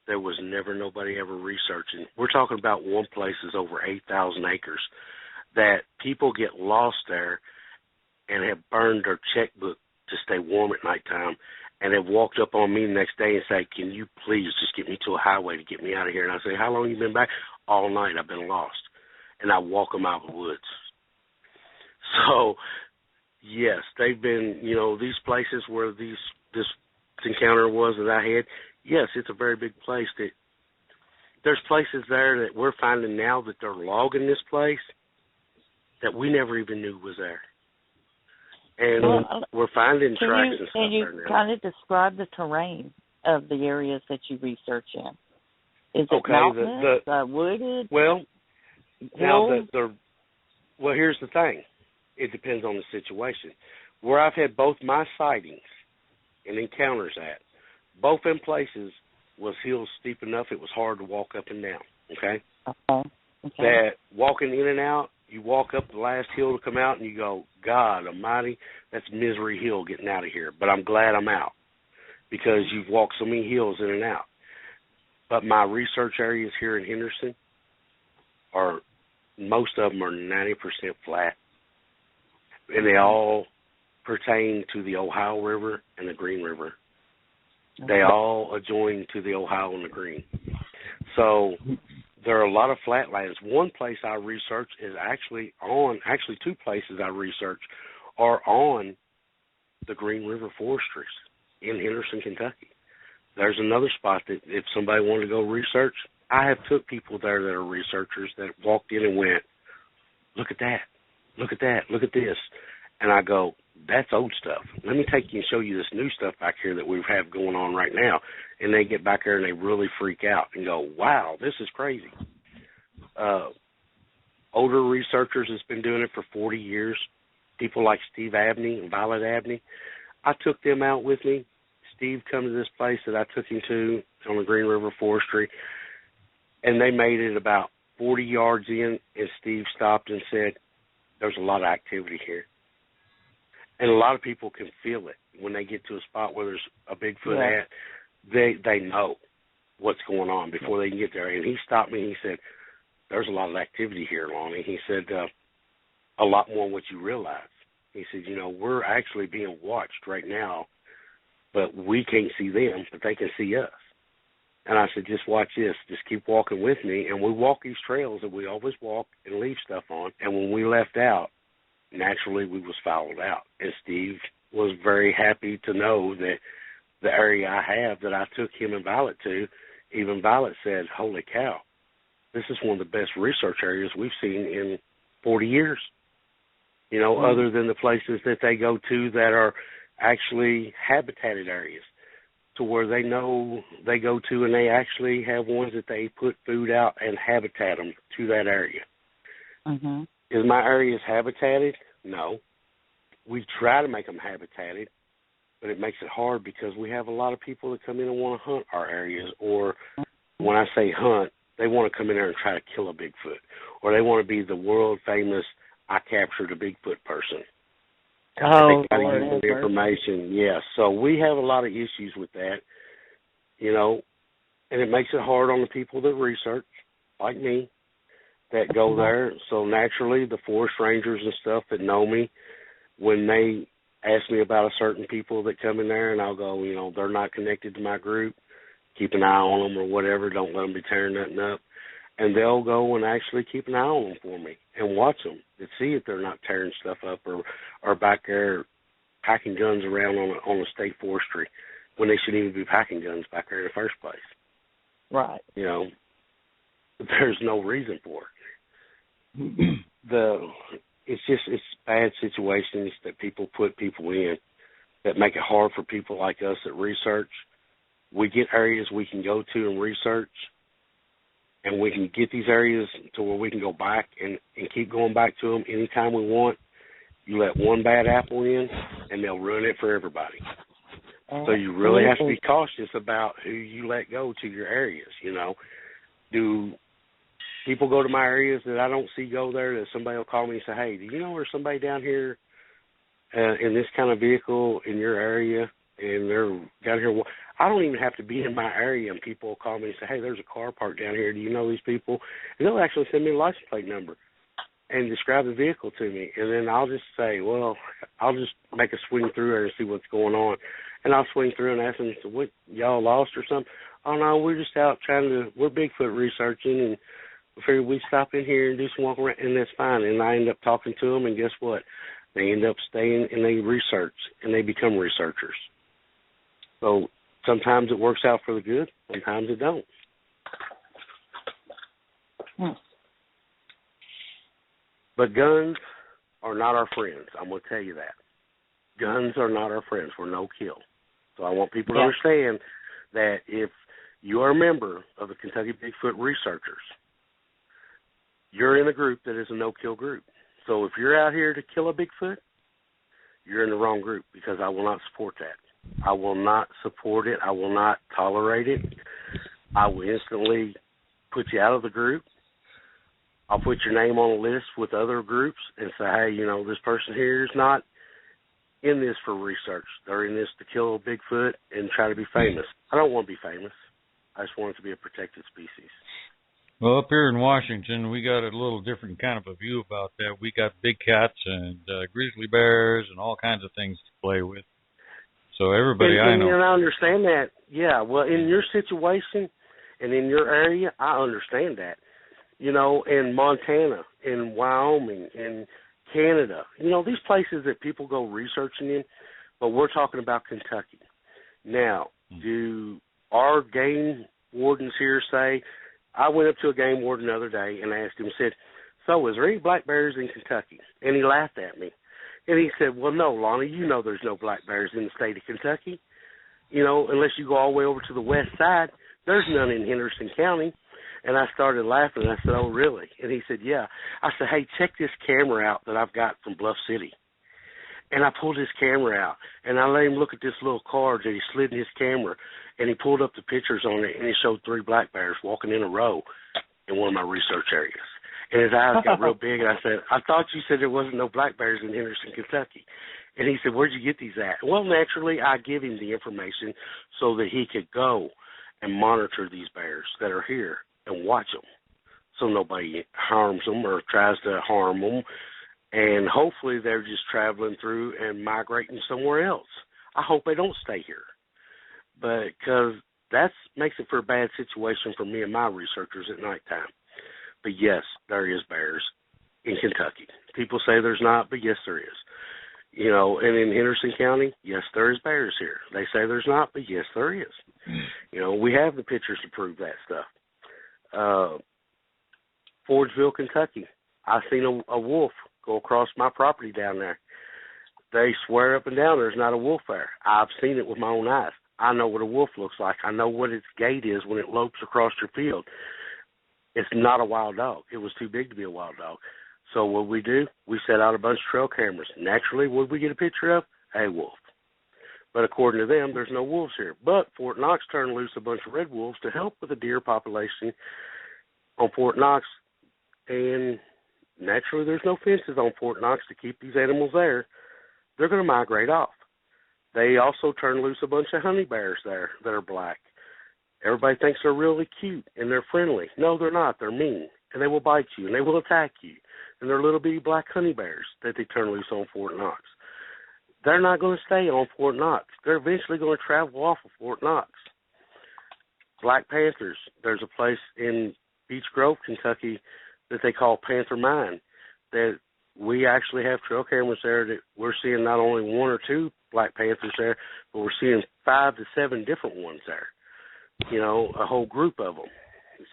there was never nobody ever researching. We're talking about one place is over 8,000 acres, that people get lost there and have burned their checkbook to stay warm at nighttime, and have walked up on me the next day and say, can you please just get me to a highway to get me out of here? And I say, how long you been back? All night I've been lost. And I walk them out of the woods. So, yes, they've been, these places where this encounter was that I had, yes, it's a very big place. There's places there that we're finding now that they're logging this place that we never even knew was there. And we're finding tracks and stuff Can you there now. kind of describe the terrain of the areas that you research in? Is it mountainous, wooded? Well, now well, here's the thing. It depends on the situation. Where I've had both my sightings and encounters at, both in places was hills steep enough it was hard to walk up and down, okay? Okay. That walking in and out, you walk up the last hill to come out and you go, God almighty, that's Misery Hill getting out of here. But I'm glad I'm out because you've walked so many hills in and out. But my research areas here in Henderson most of them are 90% flat. And they all pertain to the Ohio River and the Green River. Okay. They all adjoin to the Ohio and the Green. So there are a lot of flatlands. One place I research is actually two places I research are on the Green River Forestries in Henderson, Kentucky. There's another spot that if somebody wanted to go research, I have took people there that are researchers that walked in and went, look at that, look at that, look at this. And I go, that's old stuff. Let me take you and show you this new stuff back here that we have going on right now. And they get back there and they really freak out and go, wow, this is crazy. Older researchers that's been doing it for 40 years, people like Steve Abney and Violet Abney, I took them out with me. Steve come to this place that I took him to on the Green River Forestry, and they made it about 40 yards in, and Steve stopped and said, there's a lot of activity here. And a lot of people can feel it when they get to a spot where there's a Bigfoot at. They know what's going on before they can get there. And he stopped me and he said, there's a lot of activity here, Lonnie. He said, a lot more than what you realize. He said, we're actually being watched right now, but we can't see them, but they can see us. And I said, just watch this. Just keep walking with me. And we walk these trails that we always walk and leave stuff on. And when we left out, naturally we was followed out. And Steve was very happy to know that the area I have that I took him and Violet to, even Violet said, holy cow, this is one of the best research areas we've seen in 40 years. Other than the places that they go to that are actually habitated areas to where they know they go to and they actually have ones that they put food out and habitat them to that area. Mm-hmm. Is my areas habitated? No. We try to make them habitated, but it makes it hard because we have a lot of people that come in and want to hunt our areas, or when I say hunt, they want to come in there and try to kill a Bigfoot, or they want to be the world famous, I captured a Bigfoot person. Oh, they got to use the information. Yeah, so we have a lot of issues with that, and it makes it hard on the people that research, like me, that go there. So naturally, the forest rangers and stuff that know me, when they ask me about a certain people that come in there, and I'll go, they're not connected to my group, keep an eye on them or whatever, don't let them be tearing nothing up. And they'll go and actually keep an eye on them for me and watch them and see if they're not tearing stuff up or back there packing guns around on a state forestry when they shouldn't even be packing guns back there in the first place. Right. There's no reason for it. It's bad situations that people put people in that make it hard for people like us that research. We get areas we can go to and research, and we can get these areas to where we can go back and keep going back to them anytime we want. You let one bad apple in, and they'll ruin it for everybody. So you really have to be cautious about who you let go to your areas, Do people go to my areas that I don't see go there, that somebody will call me and say, hey, do you know there's somebody down here in this kind of vehicle in your area, and they're down here? I don't even have to be in my area, and people will call me and say, hey, there's a car parked down here. Do you know these people? And they'll actually send me a license plate number and describe the vehicle to me. And then I'll just say, well, I'll just make a swing through there and see what's going on. And I'll swing through and ask them, so what, y'all lost or something? Oh, no, we're just out we're Bigfoot researching, and we figured we'd stop in here and do some walk around, and that's fine. And I end up talking to them, and guess what? They end up staying, and they research, and they become researchers. So sometimes it works out for the good, sometimes it don't. But guns are not our friends. I'm going to tell you that. guns are not our friends. We're no-kill. So I want people to understand that if you are a member of the Kentucky Bigfoot Researchers, you're in a group that is a no-kill group. So if you're out here to kill a Bigfoot, you're in the wrong group, because I will not support that. I will not support it. I will not tolerate it. I will instantly put you out of the group. I'll put your name on a list with other groups and say, hey, you know, this person here is not in this for research. They're in this to kill a Bigfoot and try to be famous. I don't want to be famous. I just want it to be a protected species. Well, up here in Washington, we got a little different kind of a view about that. We got big cats and grizzly bears and all kinds of things to play with. So everybody I know. And I understand that. Yeah, well, in your situation and in your area, I understand that. You know, in Montana, in Wyoming, in Canada, you know, these places that people go researching in, but we're talking about Kentucky. Now, do our game wardens here say, I went up to a game warden the other day and asked him, said, so is there any black bears in Kentucky? And he laughed at me. And he said, well, no, Lonnie, you know there's no black bears in the state of Kentucky. You know, unless you go all the way over to the west side, there's none in Henderson County. And I started laughing. I said, oh, really? And he said, yeah. I said, hey, check this camera out that I've got from Bluff City. And I pulled his camera out, and I let him look at this little card that he slid in his camera, and he pulled up the pictures on it, and he showed 3 black bears walking in a row in one of my research areas. And his eyes got real big, and I said, I thought you said there wasn't no black bears in Henderson, Kentucky. And he said, where'd you get these at? Well, naturally, I give him the information so that he could go and monitor these bears that are here and watch them so nobody harms them or tries to harm them. And hopefully they're just traveling through and migrating somewhere else. I hope they don't stay here. But because that makes it for a bad situation for me and my researchers at nighttime. But yes, there is bears in Kentucky. People say there's not, but yes, there is. You know, and in Henderson County, yes, there is bears here. They say there's not, but yes, there is. You know, we have the pictures to prove that stuff. Fordsville, Kentucky, I seen a wolf go across my property down there. They swear up and down there's not a wolf there. I've seen it with my own eyes. I know what a wolf looks like. I know what its gait is when it lopes across your field. It's not a wild dog. It was too big to be a wild dog. So what we do, we set out a bunch of trail cameras. Naturally, what we get a picture of? A wolf. But according to them, there's no wolves here. But Fort Knox turned loose a bunch of red wolves to help with the deer population on Fort Knox. And naturally, there's no fences on Fort Knox to keep these animals there. They're going to migrate off. They also turn loose a bunch of honey bears there that are black. Everybody thinks they're really cute and they're friendly. No, they're not. They're mean, and they will bite you, and they will attack you. And they're little bitty black honey bears that they turn loose on Fort Knox. They're not going to stay on Fort Knox. They're eventually going to travel off of Fort Knox. Black panthers. There's a place in Beech Grove, Kentucky, that they call Panther Mine, that we actually have trail cameras there that we're seeing not only 1 or 2 black panthers there, but we're seeing 5 to 7 different ones there. You know, a whole group of them.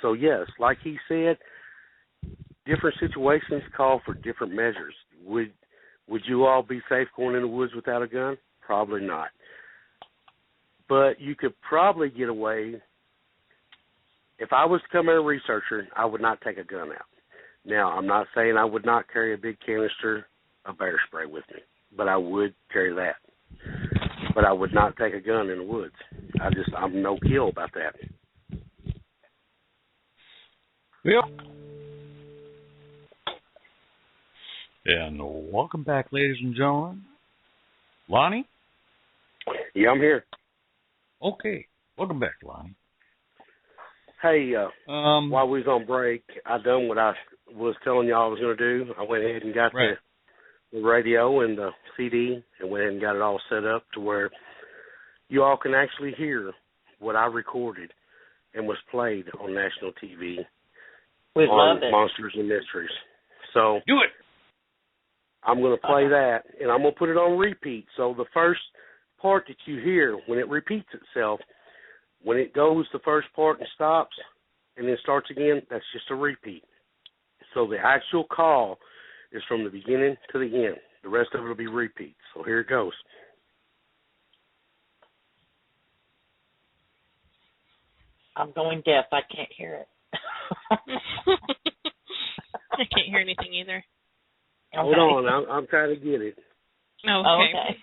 So, yes, like he said, different situations call for different measures. Would you all be safe going in the woods without a gun? Probably not. But you could probably get away. If I was to come in a researcher, I would not take a gun out. Now, I'm not saying I would not carry a big canister of bear spray with me, but I would carry that. But I would not take a gun in the woods. I'm no kill about that. Yep. And welcome back, ladies and gentlemen. Lonnie? Yeah, I'm here. Okay. Welcome back, Lonnie. Hey, while we was on break, I done what I was telling y'all I was going to do. I went ahead and got the radio and the CD and went ahead and got it all set up to where you all can actually hear what I recorded and was played on national TV on Monsters and Mysteries. So do it. I'm going to play that, and I'm going to put it on repeat. So the first part that you hear, when it repeats itself, when it goes the first part and stops and then starts again, that's just a repeat. So the actual call is from the beginning to the end. The rest of it will be repeats. So here it goes. I'm going deaf. I can't hear it. I can't hear anything either. Okay. Hold on. I'm trying to get it. Oh, okay.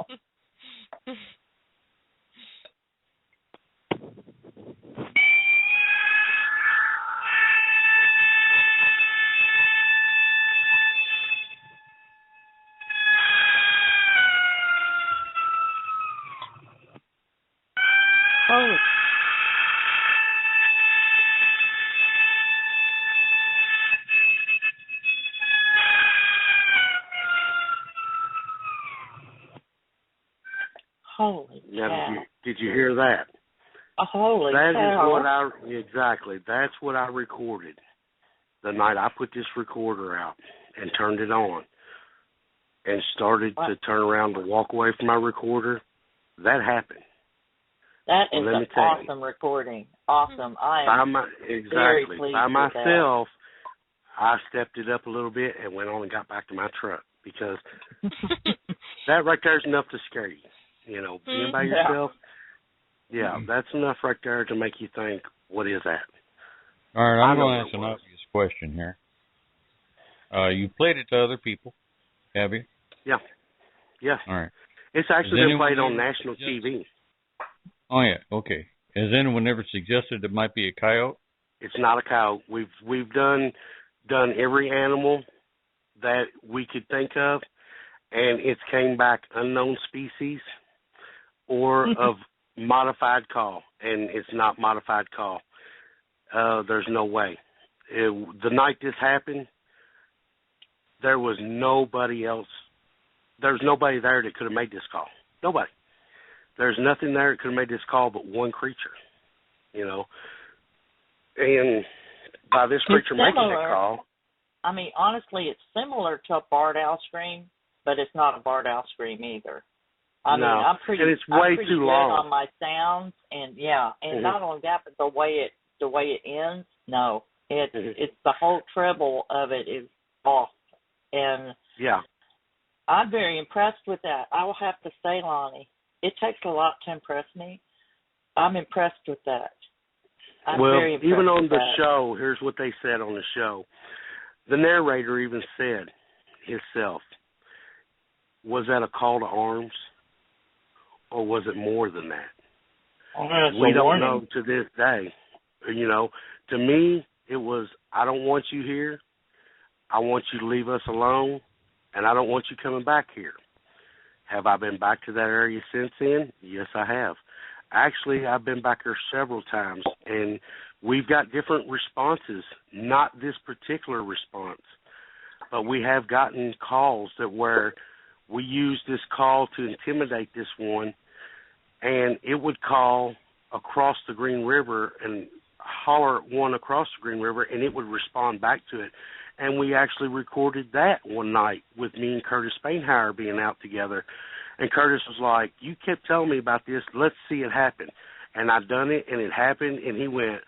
Oh. Holy Now, cow. did you hear that? Holy That cow. is that's what I recorded the night I put this recorder out and turned it on and started to turn around to walk away from my recorder. That happened. That is Let an me tell awesome recording. Awesome. I am very exactly. pleased By with myself, I stepped it up a little bit and went on and got back to my truck because that right there is enough to scare you. You know, being by yourself, that's enough right there to make you think, what is that? All right, I'm going to ask an obvious question here. You played it to other people, have you? Yeah. Yeah. All right. It's actually been played on national TV. Oh, yeah, okay. Has anyone ever suggested it might be a coyote? It's not a coyote. We've done every animal that we could think of, and it's came back unknown species or of modified call, and it's not modified call. There's no way. The night this happened, there was nobody else. There was nobody there that could have made this call. Nobody. There's nothing there that could have made this call but one creature, you know. And by this creature making that call. I mean, honestly, it's similar to a barred owl scream, but it's not a barred owl scream either. I mean, I'm pretty and it's way pretty too good long on my sounds, and not only that, but the way it ends. No, it's the whole treble of it is off, and I'm very impressed with that. I will have to say, Lonnie, it takes a lot to impress me. I'm impressed with that. I'm very impressed even on with the that. show, here's what they said on the show. The narrator even said himself, was that a call to arms? Or was it more than that? We don't know to this day. You know, to me, it was, I don't want you here. I want you to leave us alone, and I don't want you coming back here. Have I been back to that area since then? Yes, I have. Actually, I've been back there several times, and we've got different responses, not this particular response, but we have gotten calls that where we use this call to intimidate this one, and it would call across the Green River and holler at one across the Green River, and it would respond back to it. And we actually recorded that one night with me and Curtis Spainhauer being out together. And Curtis was like, you kept telling me about this. Let's see it happen. And I done it, and it happened, and he went,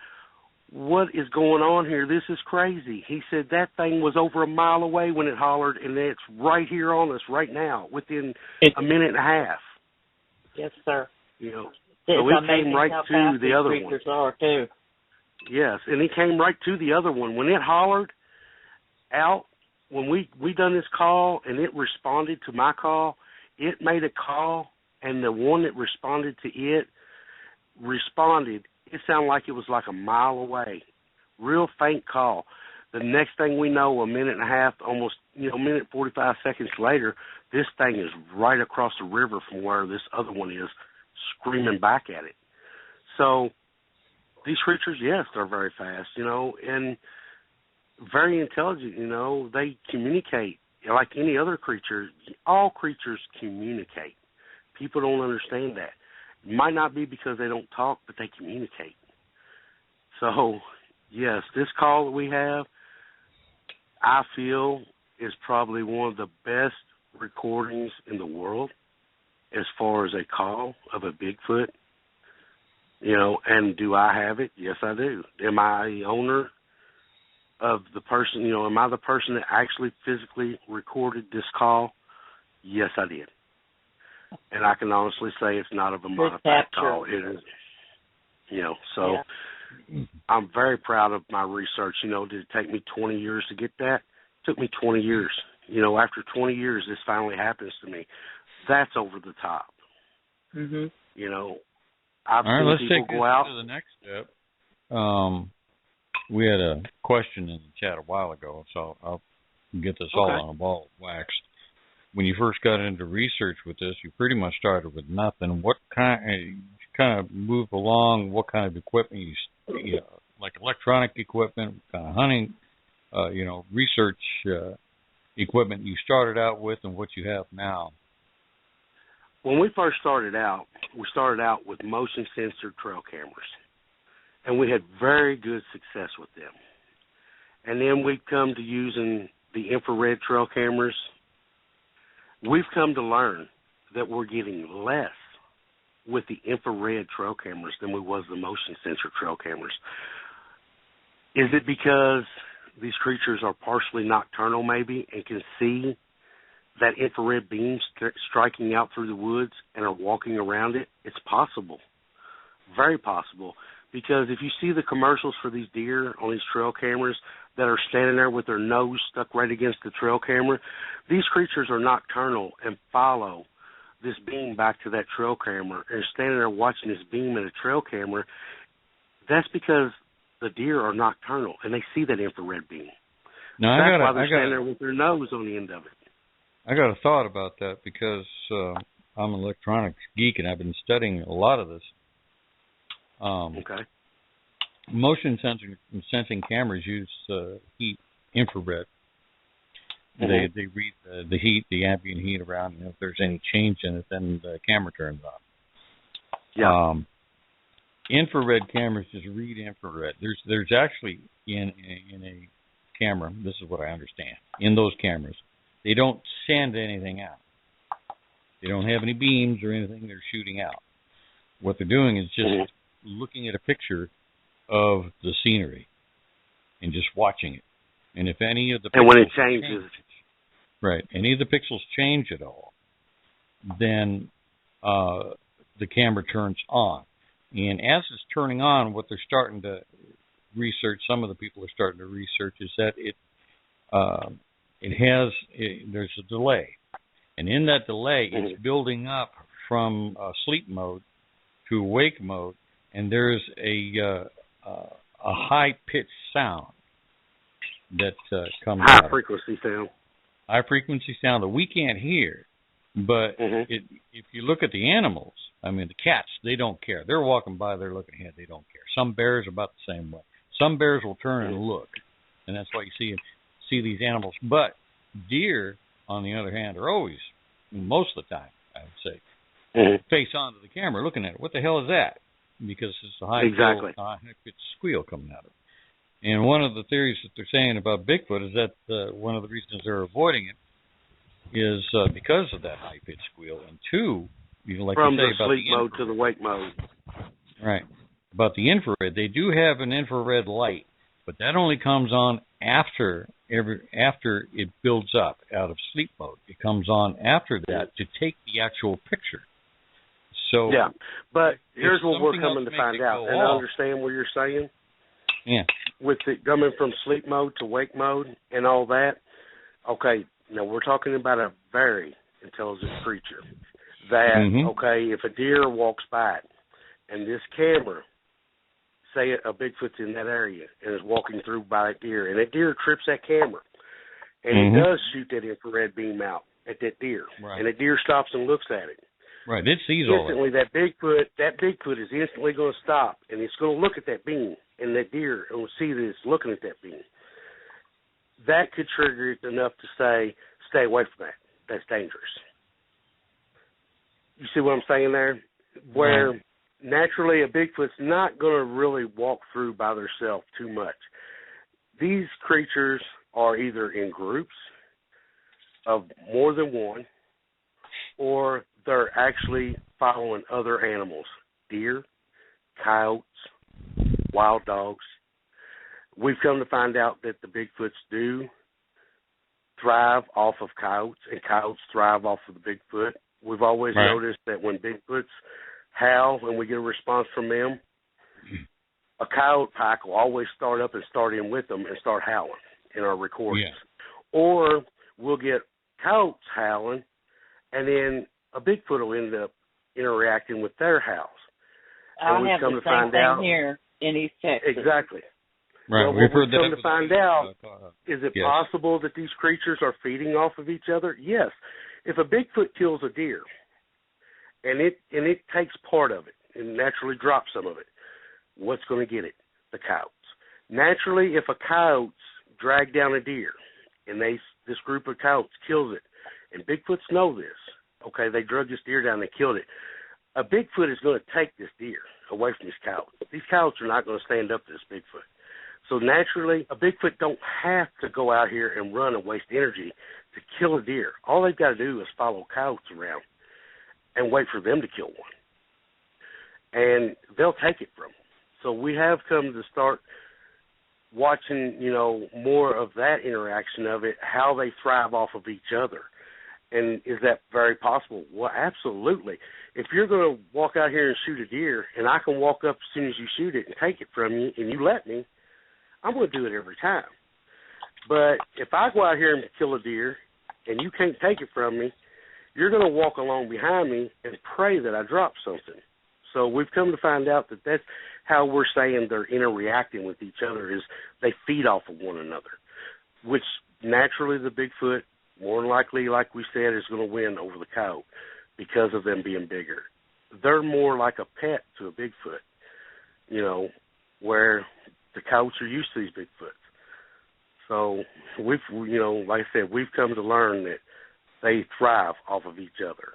what is going on here? This is crazy. He said that thing was over a mile away when it hollered, and it's right here on us right now within a minute and a half. Yes, sir. You know, it's so it came right to the other one. Are too. Yes, and it came right to the other one. When it hollered out, when we done this call and it responded to my call, it made a call, and the one that responded to it responded. It sounded like it was like a mile away. Real faint call. The next thing we know, a minute and a half, almost, a minute 45 seconds later, this thing is right across the river from where this other one is, screaming back at it. So these creatures, yes, they're very fast, and very intelligent, They communicate like any other creature. All creatures communicate. People don't understand that. It might not be because they don't talk, but they communicate. So, yes, this call that we have, I feel, is probably one of the best recordings in the world as far as a call of a Bigfoot. And do I have it? Yes, I do. Am I the owner of the person, am I the person that actually physically recorded this call? Yes, I did. And I can honestly say it's not of a Good modified capture. call. It is, so I'm very proud of my research. Did it take me 20 years to get that? It took me 20 years. After 20 years, this finally happens to me. That's over the top. Mm-hmm. I've All right, seen let's people take this go out. to the next step. We had a question in the chat a while ago, so I'll get this all on a ball of wax. When you first got into research with this, you pretty much started with nothing. What kind of move along? What kind of equipment like electronic equipment, kind of hunting, research equipment you started out with, and what you have now? When we first started out, with motion sensor trail cameras, and we had very good success with them. And then we've come to using the infrared trail cameras. We've come to learn that we're getting less with the infrared trail cameras than we was the motion sensor trail cameras. Is it because these creatures are partially nocturnal maybe and can see that infrared beam striking out through the woods and are walking around it? It's possible, very possible, because if you see the commercials for these deer on these trail cameras that are standing there with their nose stuck right against the trail camera, these creatures are nocturnal and follow this beam back to that trail camera and standing there watching this beam in a trail camera. That's because the deer are nocturnal and they see that infrared beam. Now, that's why they're standing there with their nose on the end of it. I got a thought about that because I'm an electronics geek and I've been studying a lot of this. Motion sensing cameras use heat, infrared. Mm-hmm. They read the heat, the ambient heat around, and if there's any change in it, then the camera turns on. Yeah. Infrared cameras just read infrared. There's actually in a camera. This is what I understand. In those cameras, they don't send anything out. They don't have any beams or anything they're shooting out. What they're doing is just looking at a picture of the scenery and just watching it. And if any of the pixels and when it changes, any of the pixels change at all, then the camera turns on. And as it's turning on, what they're starting to research, some of the people are starting to research, is that there's a delay. And in that delay, it's building up from sleep mode to awake mode, and there's a high-pitched sound that comes out. High-frequency sound. High-frequency sound that we can't hear. But if you look at the animals, I mean, the cats, they don't care. They're walking by, they're looking ahead, they don't care. Some bears are about the same way. Some bears will turn and look, and that's why you see these animals. But deer, on the other hand, are always, most of the time, I would say, face on to the camera looking at it. What the hell is that? Because it's a high-pitched squeal coming out of it. And one of the theories that they're saying about Bigfoot is that one of the reasons they're avoiding it is because of that high-pitched squeal. And two, like from you say, the about sleep the mode to the wake mode. Right. About the infrared, they do have an infrared light, but that only comes on after it builds up out of sleep mode. It comes on after that to take the actual picture. So yeah, but here's what we're coming to find out, and I understand what you're saying. Yeah. With it coming from sleep mode to wake mode and all that, okay, now we're talking about a very intelligent creature. That, if a deer walks by it, and this camera, say a Bigfoot's in that area and is walking through by that deer, and that deer trips that camera, and it does shoot that infrared beam out at that deer, and that deer stops and looks at it. Right, it sees all that. Instantly, that Bigfoot is instantly going to stop, and it's going to look at that beam, and that deer will see that it's looking at that beam. That could trigger it enough to say, stay away from that. That's dangerous. You see what I'm saying there? Where naturally a Bigfoot's not going to really walk through by themselves too much. These creatures are either in groups of more than one, or they're actually following other animals, deer, coyotes, wild dogs. We've come to find out that the Bigfoots do thrive off of coyotes, and coyotes thrive off of the Bigfoot. We've always noticed that when Bigfoots howl and we get a response from them, a coyote pack will always start up and start in with them and start howling in our recordings. Yeah. Or we'll get coyotes howling, and then a Bigfoot will end up interacting with their howls. I have the same thing here in East Texas. Exactly. Right. Well, we've heard that. To find out, is it possible that these creatures are feeding off of each other? Yes. If a Bigfoot kills a deer, and it takes part of it and naturally drops some of it, what's going to get it? The coyotes. Naturally, if a coyote drag down a deer, and this group of coyotes kills it, and Bigfoots know this. Okay, they drug this deer down, they killed it. A Bigfoot is going to take this deer away from these coyotes. These coyotes are not going to stand up to this Bigfoot. So naturally, a Bigfoot don't have to go out here and run and waste energy to kill a deer. All they've got to do is follow coyotes around and wait for them to kill one. And they'll take it from them. So we have come to start watching, more of that interaction of it, how they thrive off of each other. And is that very possible? Well, absolutely. If you're going to walk out here and shoot a deer, and I can walk up as soon as you shoot it and take it from you, and you let me, I'm going to do it every time. But if I go out here and kill a deer, and you can't take it from me, you're going to walk along behind me and pray that I drop something. So we've come to find out that that's how we're saying they're interacting with each other, is they feed off of one another, which naturally the Bigfoot, more than likely, like we said, is going to win over the coyote because of them being bigger. They're more like a pet to a Bigfoot, where the coyotes are used to these Bigfoots. So we've, like I said, we've come to learn that they thrive off of each other.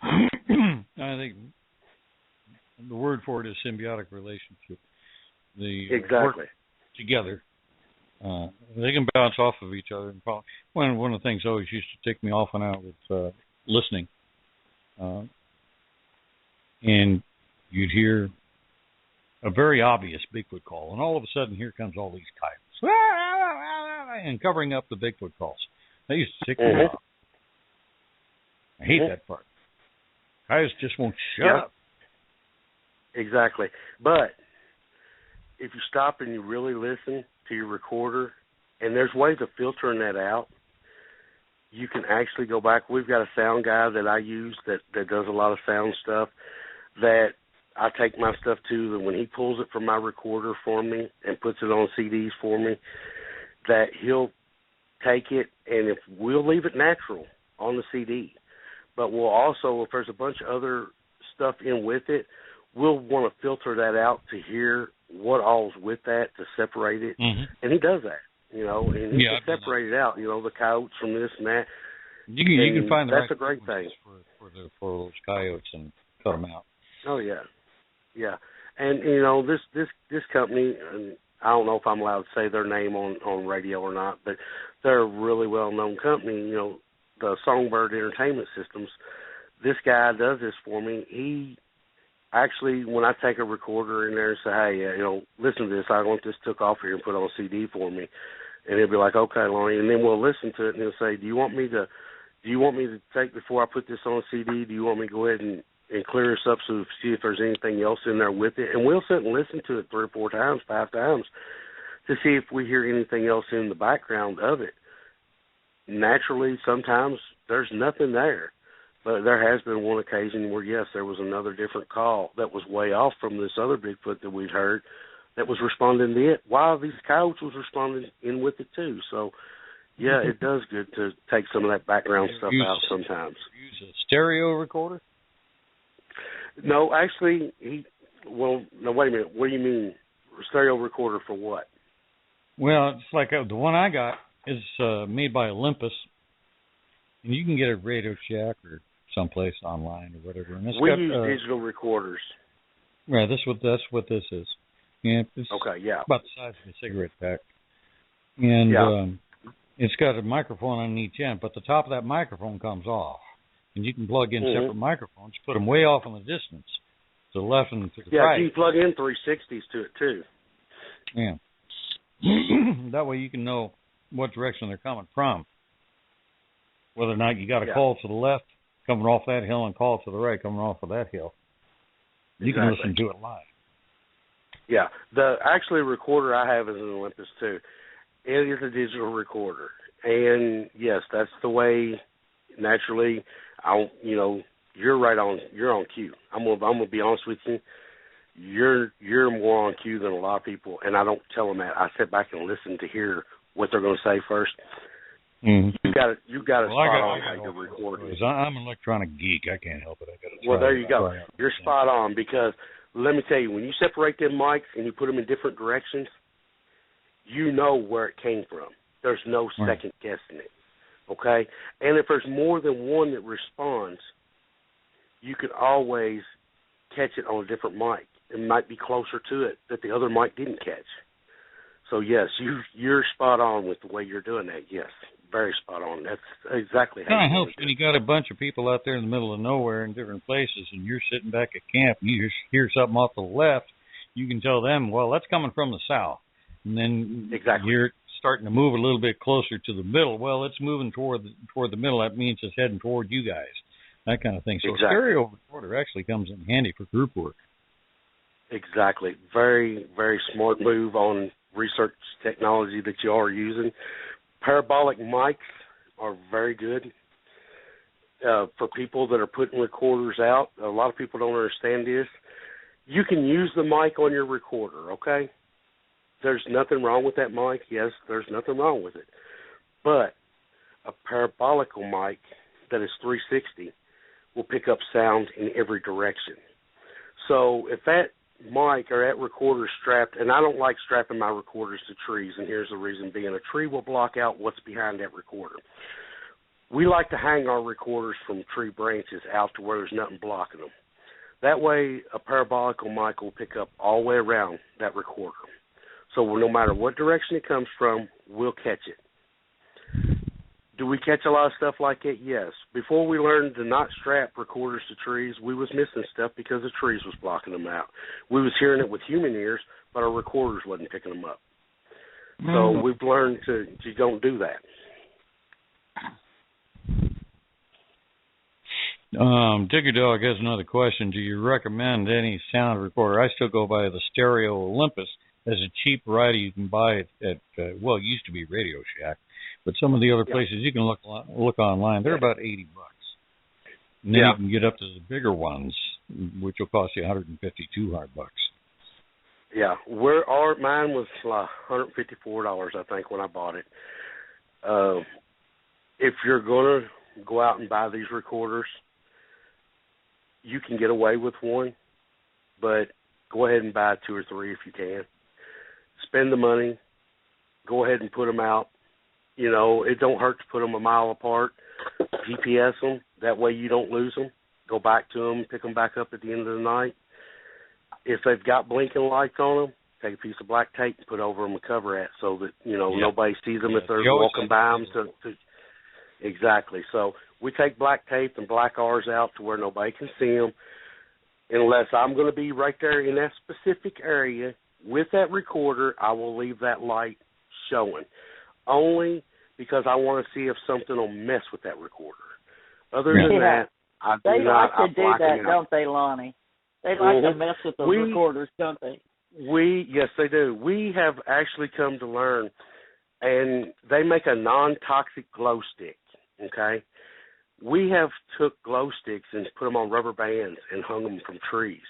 I think the word for it is symbiotic relationship. They work together. They can bounce off of each other. And one of the things always used to tick me off and out was listening. And you'd hear a very obvious Bigfoot call, and all of a sudden here comes all these coyotes and covering up the Bigfoot calls. They used to tick me off. I hate that part. Coyotes just won't shut up. Exactly. But if you stop and you really listen to your recorder, and there's ways of filtering that out, you can actually go back. We've got a sound guy that I use that does a lot of sound stuff that I take my stuff to, and when he pulls it from my recorder for me and puts it on CDs for me, that he'll take it, and if we'll leave it natural on the CD, but we'll also, if there's a bunch of other stuff in with it, we'll want to filter that out to hear what all's with that to separate it, and he does that, and he can separate it out, the coyotes from this and that. You can find the that's a great thing for those coyotes and cut them out. Oh yeah. And this company, and I don't know if I'm allowed to say their name on radio or not, but they're a really well known company. The Songbird Entertainment Systems. This guy does this for me. He actually, when I take a recorder in there and say, hey, listen to this, I want this took off here and put on a CD for me, and he'll be like, okay, Lonnie, and then we'll listen to it, and he'll say, do you want me to take, before I put this on a CD, do you want me to go ahead and clear this up so see if there's anything else in there with it? And we'll sit and listen to it 3 or 4 times, 5 times, to see if we hear anything else in the background of it. Naturally, sometimes there's nothing there. But there has been one occasion where, yes, there was another different call that was way off from this other Bigfoot that we'd heard that was responding to it, while these coyotes was responding in with it too. So, yeah, it does good to take some of that background stuff out sometimes. Use a stereo recorder? No, actually, no, wait a minute. What do you mean, stereo recorder for what? Well, it's like the one I got is made by Olympus, and you can get it at Radio Shack or someplace online or whatever. And we use digital recorders. Right, that's what this is. Yeah, it's about the size of a cigarette pack. And it's got a microphone on each end, but the top of that microphone comes off. And you can plug in separate microphones, put them way off in the distance, to the left and to the right. Yeah, you can plug in 360s to it too. Yeah. That way you can know what direction they're coming from. Whether or not you got a Yeah. call to the left, coming off that hill, and call to the right, coming off of that hill. You can listen to it live. Yeah. The actually recorder I have is an Olympus too. It is a digital recorder. And yes, that's the way naturally you're right on you're on cue. I'm gonna be honest with you. You're more on cue than a lot of people, and I don't tell them that. I sit back and listen to hear what they're gonna say first. Mm-hmm. You got to spot on how you're recording. I'm an electronic geek. I can't help it. Well, there you go. You're spot on, because let me tell you, when you separate them mics and you put them in different directions, you know where it came from. There's no second guessing it. Okay? And if there's more than one that responds, you can always catch it on a different mic. It might be closer to it that the other mic didn't catch. So, yes, you're spot on with the way you're doing that, yes. Very spot on. That's exactly how it kind of helps when you got a bunch of people out there in the middle of nowhere in different places, and you're sitting back at camp, and you hear something off the left, you can tell them, well, that's coming from the south. And then you're starting to move a little bit closer to the middle. Well, it's moving toward the middle. That means it's heading toward you guys, that kind of thing. So a stereo recorder actually comes in handy for group work. Exactly. Very, very smart move on research technology that you are using. Parabolic mics are very good for people that are putting recorders out. A lot of people don't understand this. You can use the mic on your recorder, okay? There's nothing wrong with that mic. Yes, there's nothing wrong with it. But a parabolical mic that is 360 will pick up sound in every direction. So if that mic or that recorder strapped, and I don't like strapping my recorders to trees, and here's the reason being: a tree will block out what's behind that recorder. We like to hang our recorders from tree branches out to where there's nothing blocking them. That way, a parabolical mic will pick up all the way around that recorder. So no matter what direction it comes from, we'll catch it. Do we catch a lot of stuff like it? Yes. Before we learned to not strap recorders to trees, we was missing stuff because the trees was blocking them out. We was hearing it with human ears, but our recorders wasn't picking them up. So we've learned to don't do that. Digger Dog has another question. Do you recommend any sound recorder? I still go by the Stereo Olympus as a cheap variety you can buy at it used to be Radio Shack. But some of the other places you can look online, they're about $80. And then you can get up to the bigger ones, which will cost you $150, $200. Yeah, mine was $154, I think, when I bought it. If you're going to go out and buy these recorders, you can get away with one, but go ahead and buy 2 or 3 if you can. Spend the money. Go ahead and put them out. You know, it don't hurt to put them a mile apart. GPS them. That way you don't lose them. Go back to them, pick them back up at the end of the night. If they've got blinking lights on them, take a piece of black tape and put over them a cover at so that, nobody sees them if they're walking by them. Exactly. So we take black tape and black R's out to where nobody can see them. Unless I'm going to be right there in that specific area with that recorder, I will leave that light showing. Only because I want to see if something will mess with that recorder. Other than that, I do they not. They like to do that, don't they, Lonnie? They like to mess with those recorders, don't they? Yes, they do. We have actually come to learn, and they make a non-toxic glow stick, okay? We have took glow sticks and put them on rubber bands and hung them from trees.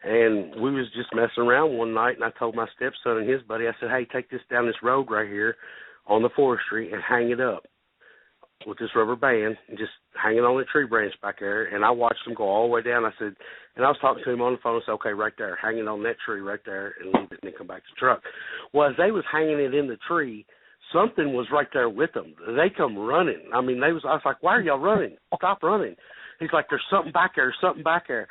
And we was just messing around one night, and I told my stepson and his buddy, I said, hey, take this down this road right here on the forestry and hang it up with this rubber band and just hang it on the tree branch back there. And I watched them go all the way down. I said, and I was talking to him on the phone and said, okay, right there, hang it on that tree right there and leave it and then come back to the truck. Well, as they was hanging it in the tree, something was right there with them. They come running. I mean, I was like, why are y'all running? Stop running. He's like, there's something back there, something back there.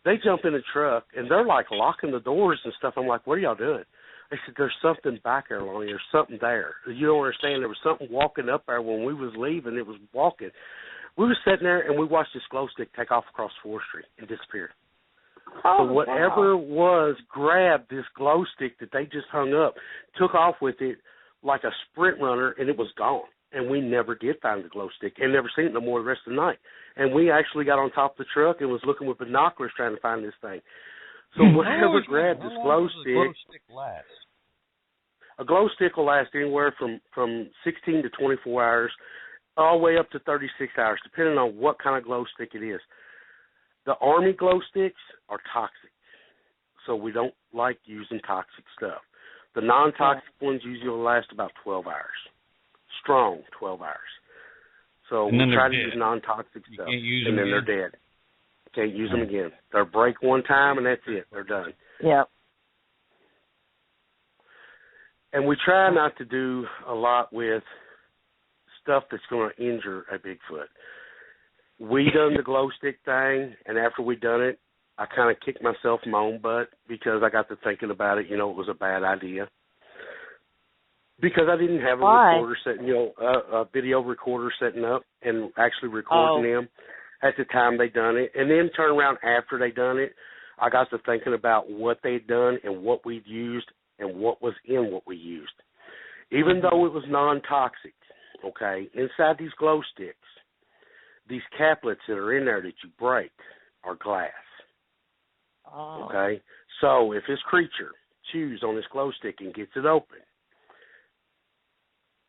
They jump in the truck, and they're, like, locking the doors and stuff. I'm like, what are y'all doing? They said, there's something back there, Lonnie. There's something there. You don't understand. There was something walking up there when we was leaving. It was walking. We was sitting there, and we watched this glow stick take off across forestry and disappear. So whatever was grabbed this glow stick that they just hung up, took off with it, like a sprint runner, and it was gone. And we never did find the glow stick and never seen it no more the rest of the night. And we actually got on top of the truck and was looking with binoculars trying to find this thing. So whoever grabbed this glow stick last? A glow stick will last anywhere from 16 to 24 hours, all the way up to 36 hours, depending on what kind of glow stick it is. The Army glow sticks are toxic, so we don't like using toxic stuff. The non-toxic ones usually will last about 12 hours. Strong 12 hours. So we try to use non-toxic stuff, and then they're dead. Can't use them again. They'll break one time, and that's it. They're done. Yep. And we try not to do a lot with stuff that's going to injure a Bigfoot. We done the glow stick thing, and after we done it, I kind of kicked myself in my own butt because I got to thinking about it. It was a bad idea. Because I didn't have a recorder setting, a video recorder setting up and actually recording them at the time they done it. And then turn around after they done it, I got to thinking about what they'd done and what we'd used and what was in what we used. Even though it was non-toxic, okay, inside these glow sticks, these caplets that are in there that you break are glass. Oh. Okay? So if this creature chews on this glow stick and gets it open,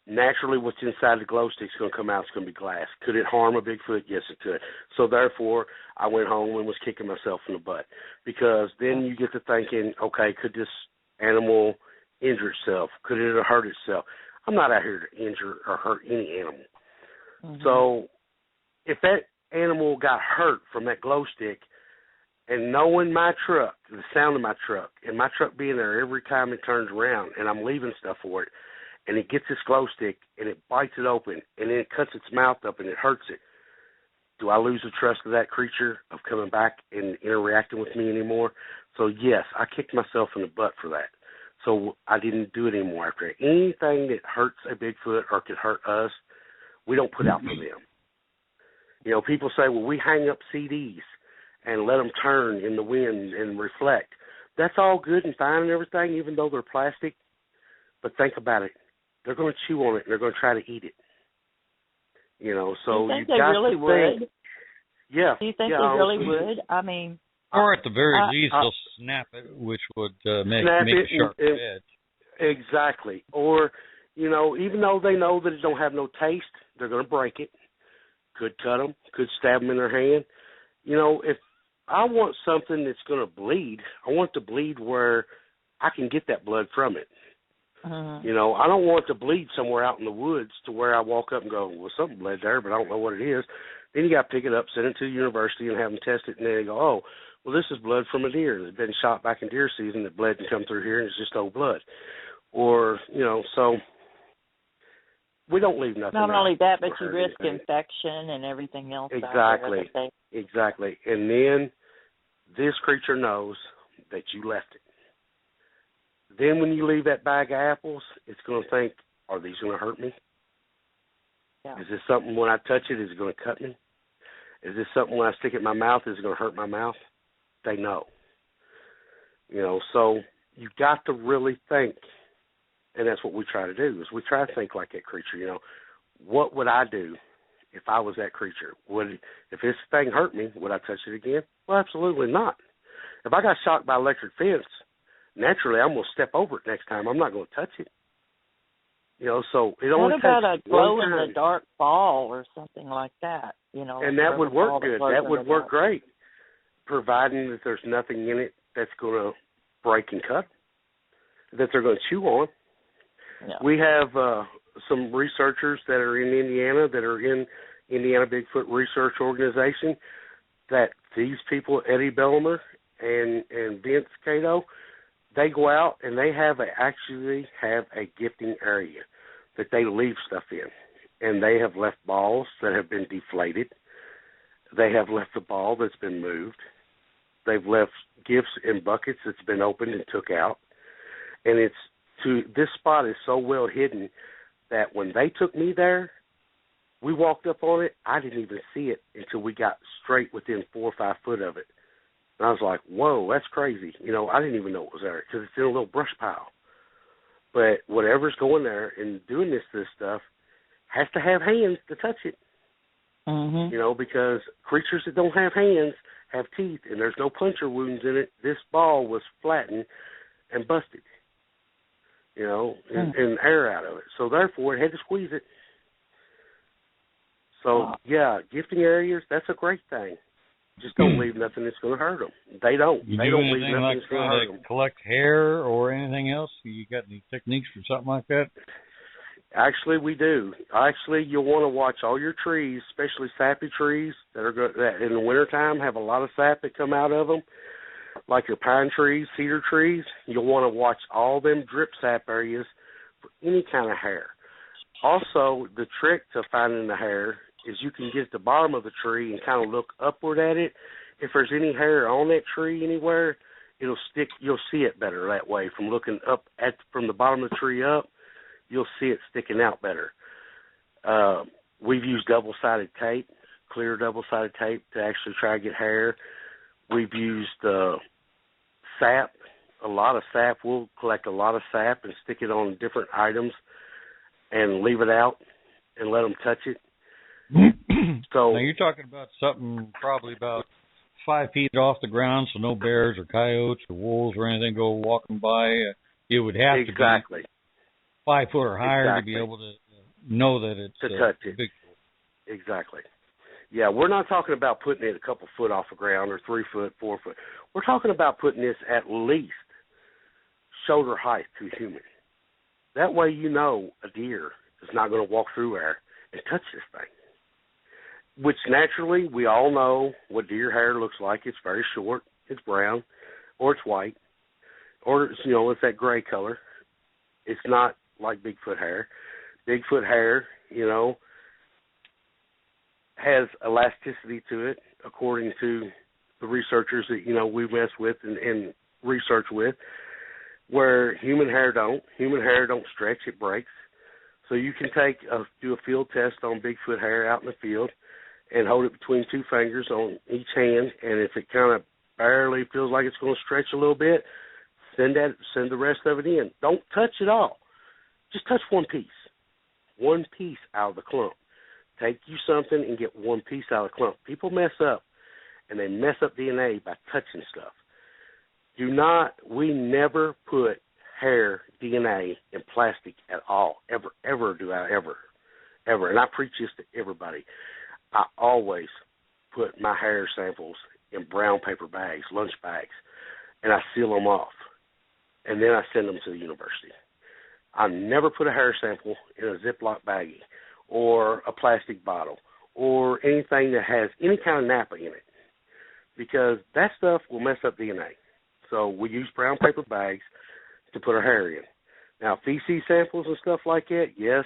naturally what's inside the glow stick is going to come out. It's going to be glass. Could it harm a Bigfoot? Yes, it could. So therefore, I went home and was kicking myself in the butt, because then you get to thinking, okay, could this animal injure itself? Could it hurt itself? I'm not out here to injure or hurt any animal. Mm-hmm. So if that animal got hurt from that glow stick, and knowing my truck, the sound of my truck, and my truck being there every time it turns around and I'm leaving stuff for it, and it gets this glow stick and it bites it open and then it cuts its mouth up and it hurts it, do I lose the trust of that creature of coming back and interacting with me anymore? So, yes, I kicked myself in the butt for that. So I didn't do it anymore after that. Anything that hurts a Bigfoot or could hurt us, we don't put out for them. People say, well, we hang up CDs and let them turn in the wind and reflect. That's all good and fine and everything, even though they're plastic. But think about it. They're going to chew on it and they're going to try to eat it. So you think they really would? Yeah. Do you think they really would? I mean, or at the very least, they'll snap it, which would make a sharp edge. Exactly. Or, even though they know that it don't have no taste, they're going to break it. Could cut them. Could stab them in their hand. If I want something that's going to bleed, I want it to bleed where I can get that blood from it. I don't want it to bleed somewhere out in the woods to where I walk up and go, well, something bled there, but I don't know what it is. Then you got to pick it up, send it to the university, and have them test it, and then they go, oh, well, this is blood from a deer that's been shot back in deer season that bled and come through here, and it's just old blood. Or, so we don't leave nothing. Not only that, but you risk infection and everything else. Exactly. And then this creature knows that you left it. Then when you leave that bag of apples, it's going to think, are these going to hurt me? Yeah. Is this something when I touch it, is it going to cut me? Is this something when I stick it in my mouth, is it going to hurt my mouth? They know. So you got to really think, and that's what we try to do, is we try to think like that creature. What would I do if I was that creature? If this thing hurt me, would I touch it again? Well, absolutely not. If I got shocked by electric fence, naturally, I'm going to step over it next time. I'm not going to touch it. So it only takes one time. What about a glow-in-the-dark ball or something like that? And that would work good. That would work great, providing that there's nothing in it that's going to break and cut, that they're going to chew on. Yeah. We have some researchers that are in Indiana, that are in Indiana Bigfoot Research Organization, that these people, Eddie Bellimer and Vince Cato, they go out and they actually have a gifting area that they leave stuff in. And they have left balls that have been deflated. They have left a ball that's been moved. They've left gifts in buckets that's been opened and took out. And this spot is so well hidden that when they took me there, we walked up on it. I didn't even see it until we got straight within 4 or 5 foot of it. And I was like, whoa, that's crazy. I didn't even know it was there because it's in a little brush pile. But whatever's going there and doing this stuff has to have hands to touch it. Mm-hmm. You know, because creatures that don't have hands have teeth, and there's no puncture wounds in it. This ball was flattened and busted, you know, and air out of it. So therefore, it had to squeeze it. So, yeah, gifting areas, that's a great thing. Just don't leave nothing that's going to hurt them. They don't. You they do don't anything leave nothing like that's going to hurt them. collect hair or anything else? You got any techniques for something like that? Actually, we do. Actually, you'll want to watch all your trees, especially sappy trees that in the wintertime have a lot of sap that come out of them, like your pine trees, cedar trees. You'll want to watch all them drip sap areas for any kind of hair. Also, the trick to finding the hair is you can get to the bottom of the tree and kind of look upward at it. If there's any hair on that tree anywhere, it'll stick. You'll see it better that way from looking up from the bottom of the tree up. You'll see it sticking out better. We've used double-sided tape, clear double-sided tape, to actually try to get hair. We've used sap, a lot of sap. We'll collect a lot of sap and stick it on different items and leave it out and let them touch it. So now you're talking about something probably about 5 feet off the ground, so no bears or coyotes or wolves or anything go walking by. It would have to be 5 foot or higher to be able to know that it's to touch it. Bigfoot. Exactly. Yeah, we're not talking about putting it a couple foot off the ground or 3 foot, 4 foot. We're talking about putting this at least shoulder height to a human. That way you know a deer is not going to walk through there and touch this thing. Which naturally we all know what deer hair looks like. It's very short, it's brown, or it's white, or it's, it's that gray color. It's not like Bigfoot hair. Bigfoot hair, has elasticity to it, according to the researchers that, we mess with and research with, where human hair don't. Human hair don't stretch, it breaks. So you can do a field test on Bigfoot hair out in the field and hold it between 2 fingers on each hand, and if it kind of barely feels like it's going to stretch a little bit, send the rest of it in. Don't touch it all. Just touch one piece out of the clump. Take you something and get one piece out of the clump. People mess up, and they mess up DNA by touching stuff. We never put hair DNA in plastic at all, ever do I ever. And I preach this to everybody. I always put my hair samples in brown paper bags, lunch bags, and I seal them off, and then I send them to the university. I never put a hair sample in a Ziploc baggie or a plastic bottle or anything that has any kind of nappa in it, because that stuff will mess up DNA. So we use brown paper bags to put our hair in. Now, feces samples and stuff like that, yes,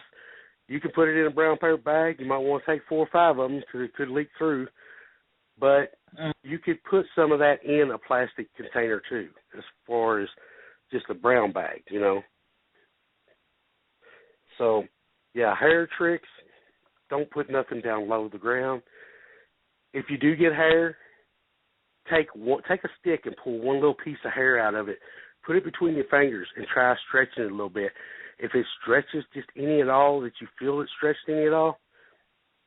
you can put it in a brown paper bag. You might want to take 4 or 5 of them because it could leak through. But you could put some of that in a plastic container too, as far as just a brown bag, So, yeah, hair tricks, don't put nothing down low to the ground. If you do get hair, take a stick and pull one little piece of hair out of it. Put it between your fingers and try stretching it a little bit. If it stretches just any at all, that you feel it stretched any at all,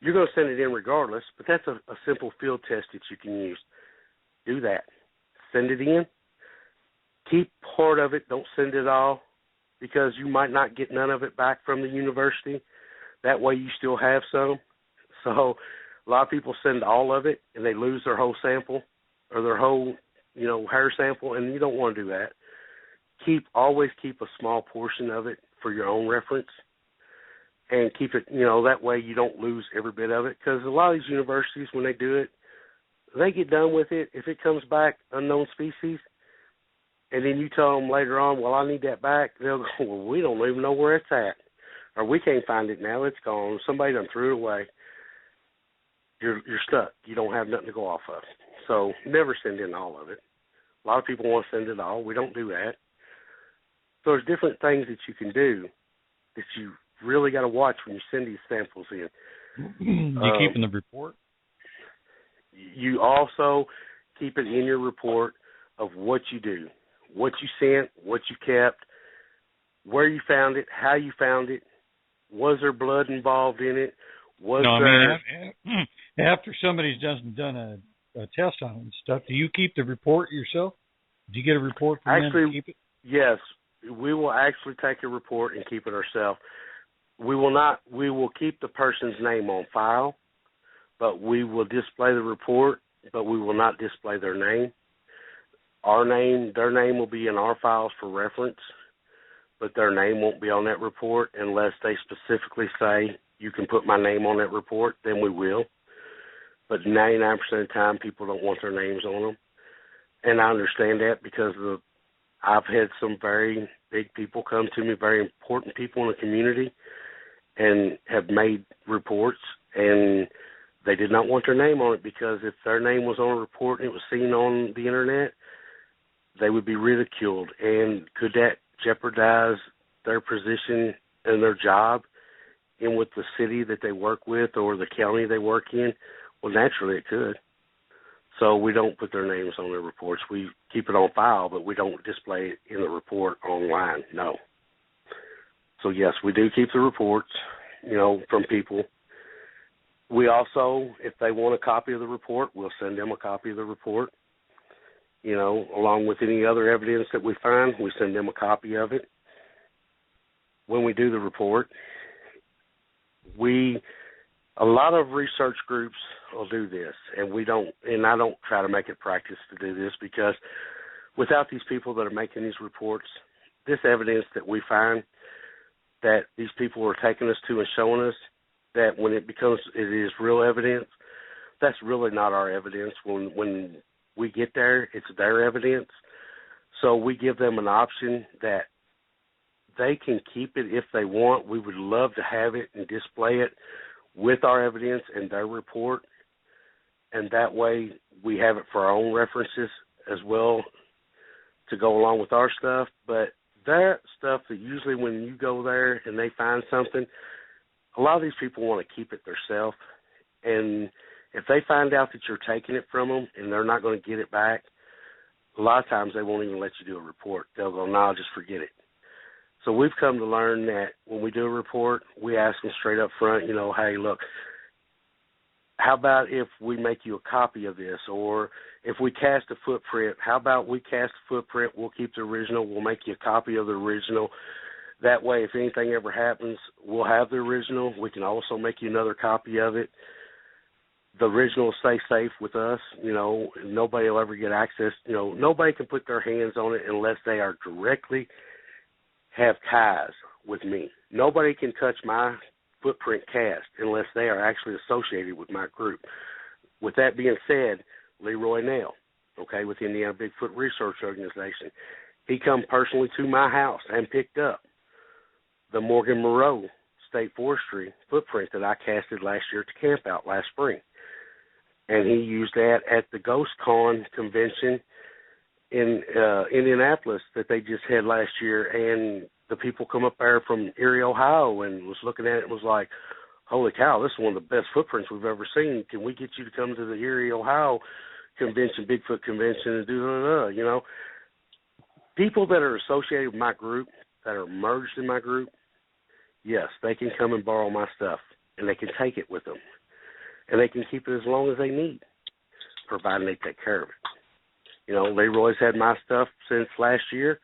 you're going to send it in regardless, but that's a simple field test that you can use. Do that. Send it in. Keep part of it. Don't send it all, because you might not get none of it back from the university. That way you still have some. So a lot of people send all of it, and they lose their whole sample or their whole, hair sample, and you don't want to do that. Always keep a small portion of it for your own reference, and keep it, that way you don't lose every bit of it, because a lot of these universities, when they do it, they get done with it. If it comes back unknown species, and then you tell them later on, well, I need that back, they'll go, well, we don't even know where it's at, or we can't find it now, it's gone, somebody done threw it away. You're stuck. You don't have nothing to go off of. So never send in all of it. A lot of people want to send it all. We don't do that. So there's different things that you can do that you really got to watch when you send these samples in. You keep in the report? You also keep it in your report of what you do, what you sent, what you kept. where you found it, how you found it, was there blood involved in it, after somebody's done a test on it and stuff, do you keep the report yourself? Do you get a report from them to keep it? Yes, we will actually take a report and keep it ourselves. We will keep the person's name on file, but we will display the report, but we will not display their name. Their name will be in our files for reference, but their name won't be on that report unless they specifically say, you can put my name on that report, then we will. But 99% of the time, people don't want their names on them. And I understand that because I've had some very big people come to me, very important people in the community, and have made reports, and they did not want their name on it because if their name was on a report and it was seen on the Internet, they would be ridiculed. And could that jeopardize their position and their job in with the city that they work with or the county they work in? Well, naturally it could. So we don't put their names on their reports. We keep it on file, but we don't display it in the report online, no. So, yes, we do keep the reports, from people. We also, if they want a copy of the report, we'll send them a copy of the report. Along with any other evidence that we find, we send them a copy of it. When we do the report, a lot of research groups will do this, and I don't try to make it practice to do this because without these people that are making these reports, this evidence that we find that these people are taking us to and showing us, that when it is real evidence, that's really not our evidence. When we get there, it's their evidence. So we give them an option that they can keep it if they want. We would love to have it and display it with our evidence and their report, and that way we have it for our own references as well to go along with our stuff. But that stuff that usually when you go there and they find something, a lot of these people want to keep it themselves, and if they find out that you're taking it from them and they're not going to get it back, a lot of times they won't even let you do a report. They'll go, no, just forget it. So we've come to learn that when we do a report, we ask them straight up front, hey, look, how about if we make you a copy of this? Or if we cast a footprint, how about we cast a footprint, we'll keep the original, we'll make you a copy of the original. That way, if anything ever happens, we'll have the original. We can also make you another copy of it. The original will stay safe with us. Nobody will ever get access. Nobody can put their hands on it unless they are directly have ties with me. Nobody can touch my footprint cast unless they are actually associated with my group. With that being said, Leroy Nail, with the Indiana Bigfoot Research Organization, he come personally to my house and picked up the Morgan Moreau State Forestry footprint that I casted last year to camp out last spring. And he used that at the Ghost Con convention in Indianapolis that they just had last year, and the people come up there from Erie, Ohio, and was looking at it and was like, holy cow, this is one of the best footprints we've ever seen. Can we get you to come to the Erie, Ohio convention, Bigfoot convention, and do People that are associated with my group, that are merged in my group, yes, they can come and borrow my stuff, and they can take it with them. And they can keep it as long as they need, providing they take care of it. Leroy's had my stuff since last year.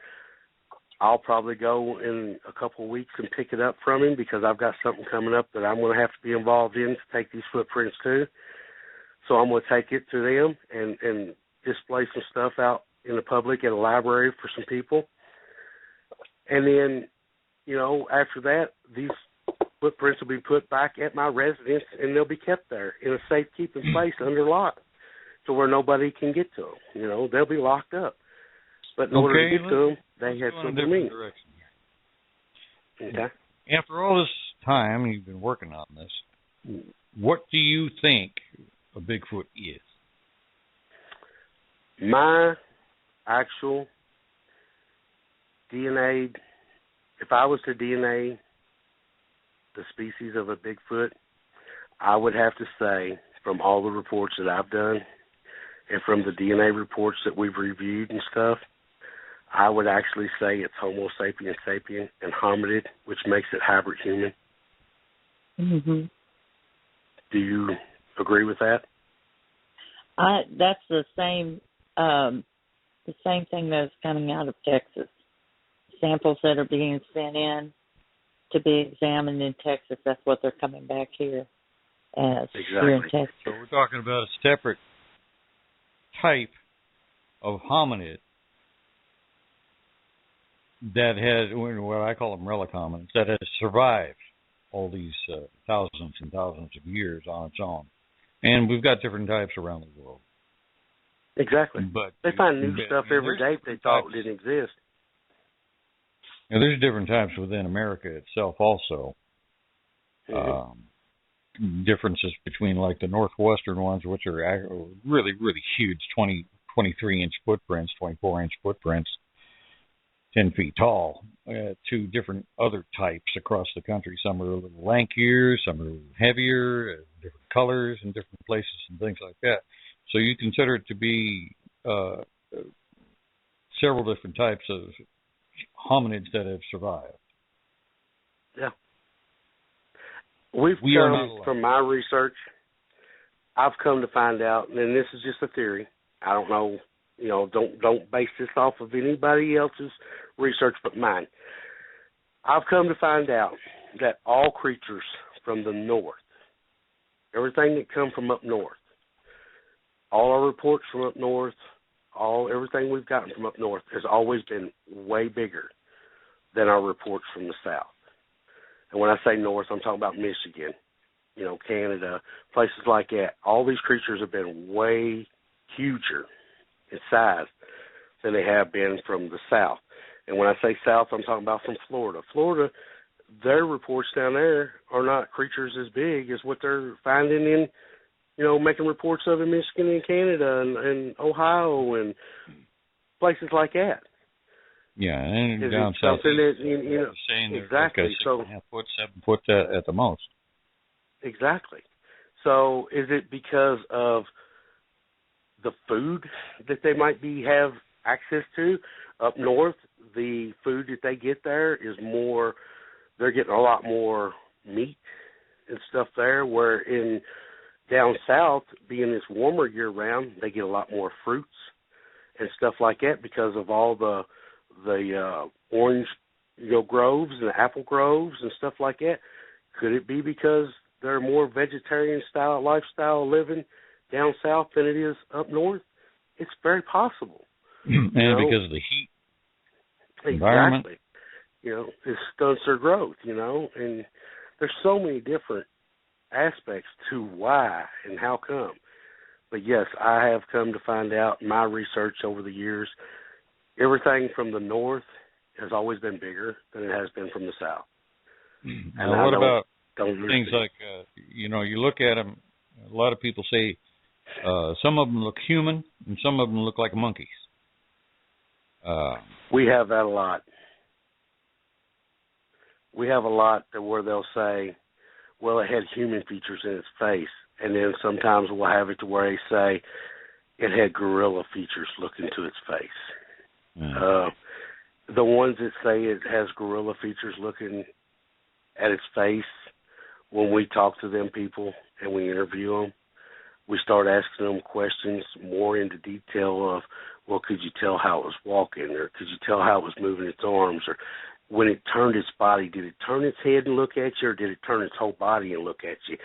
I'll probably go in a couple of weeks and pick it up from him because I've got something coming up that I'm going to have to be involved in to take these footprints to. So I'm going to take it to them and display some stuff out in the public at a library for some people. And then, after that, these footprints will be put back at my residence, and they'll be kept there in a safekeeping place under lock to where nobody can get to them. They'll be locked up. But in order to get to them, they have something to mean. Okay. After all this time you've been working on this, what do you think a Bigfoot is? My actual DNA, if I was to DNA the species of a Bigfoot, I would have to say, from all the reports that I've done and from the DNA reports that we've reviewed and stuff, I would actually say it's Homo sapien sapien and hominid, which makes it hybrid human. Mhm. Do you agree with that? That's the same thing that's coming out of Texas. Samples that are being sent in to be examined in Texas, that's what they're coming back here as. Exactly. Here in Texas. So we're talking about a separate type of hominid that has, what I call them relic hominids, that has survived all these thousands and thousands of years on its own. And we've got different types around the world. Exactly. But they find new stuff every day they thought didn't exist. Now, there's different types within America itself also. Differences between like the northwestern ones, which are really, really huge, 23-inch footprints, 24-inch footprints, 10 feet tall, to different other types across the country. Some are a little lankier, some are a little heavier, different colors in different places and things like that. So you consider it to be several different types of hominids that have survived. Yeah. From my research, I've come to find out, and this is just a theory, I don't know, don't base this off of anybody else's research but mine. I've come to find out that all creatures from the north, everything that come from up north, all our reports from up north, everything we've gotten from up north has always been way bigger than our reports from the south. And when I say north, I'm talking about Michigan, Canada, places like that. All these creatures have been way huger in size than they have been from the south. And when I say south, I'm talking about from Florida. Florida, their reports down there are not creatures as big as what they're finding in, making reports of in Michigan and Canada and Ohio and places like that. Yeah, and down south, saying exactly. Like 6.5 foot, 7 foot at the most. Exactly. So is it because of the food that they might have access to up north? The food that they get there is more. They're getting a lot more meat and stuff there. Where in down south, being it's warmer year round, they get a lot more fruits and stuff like that because of all the orange groves and the apple groves and stuff like that. Could it be because they're more vegetarian style lifestyle living down south than it is up north? It's very possible. And because of the heat environment. Exactly. It stunts their growth, and there's so many different aspects to why and how come. But yes, I have come to find out in my research over the years, everything from the north has always been bigger than it has been from the south. Now, what about things like, you look at them, a lot of people say some of them look human and some of them look like monkeys. We have that a lot. We have a lot where they'll say, well, it had human features in its face. And then sometimes we'll have it to where they say it had gorilla features looking to its face. The ones that say it has gorilla features looking at its face, when we talk to them people and we interview them, we start asking them questions more into detail of, well, could you tell how it was walking, or could you tell how it was moving its arms, or when it turned its body, did it turn its head and look at you, or did it turn its whole body and look at you?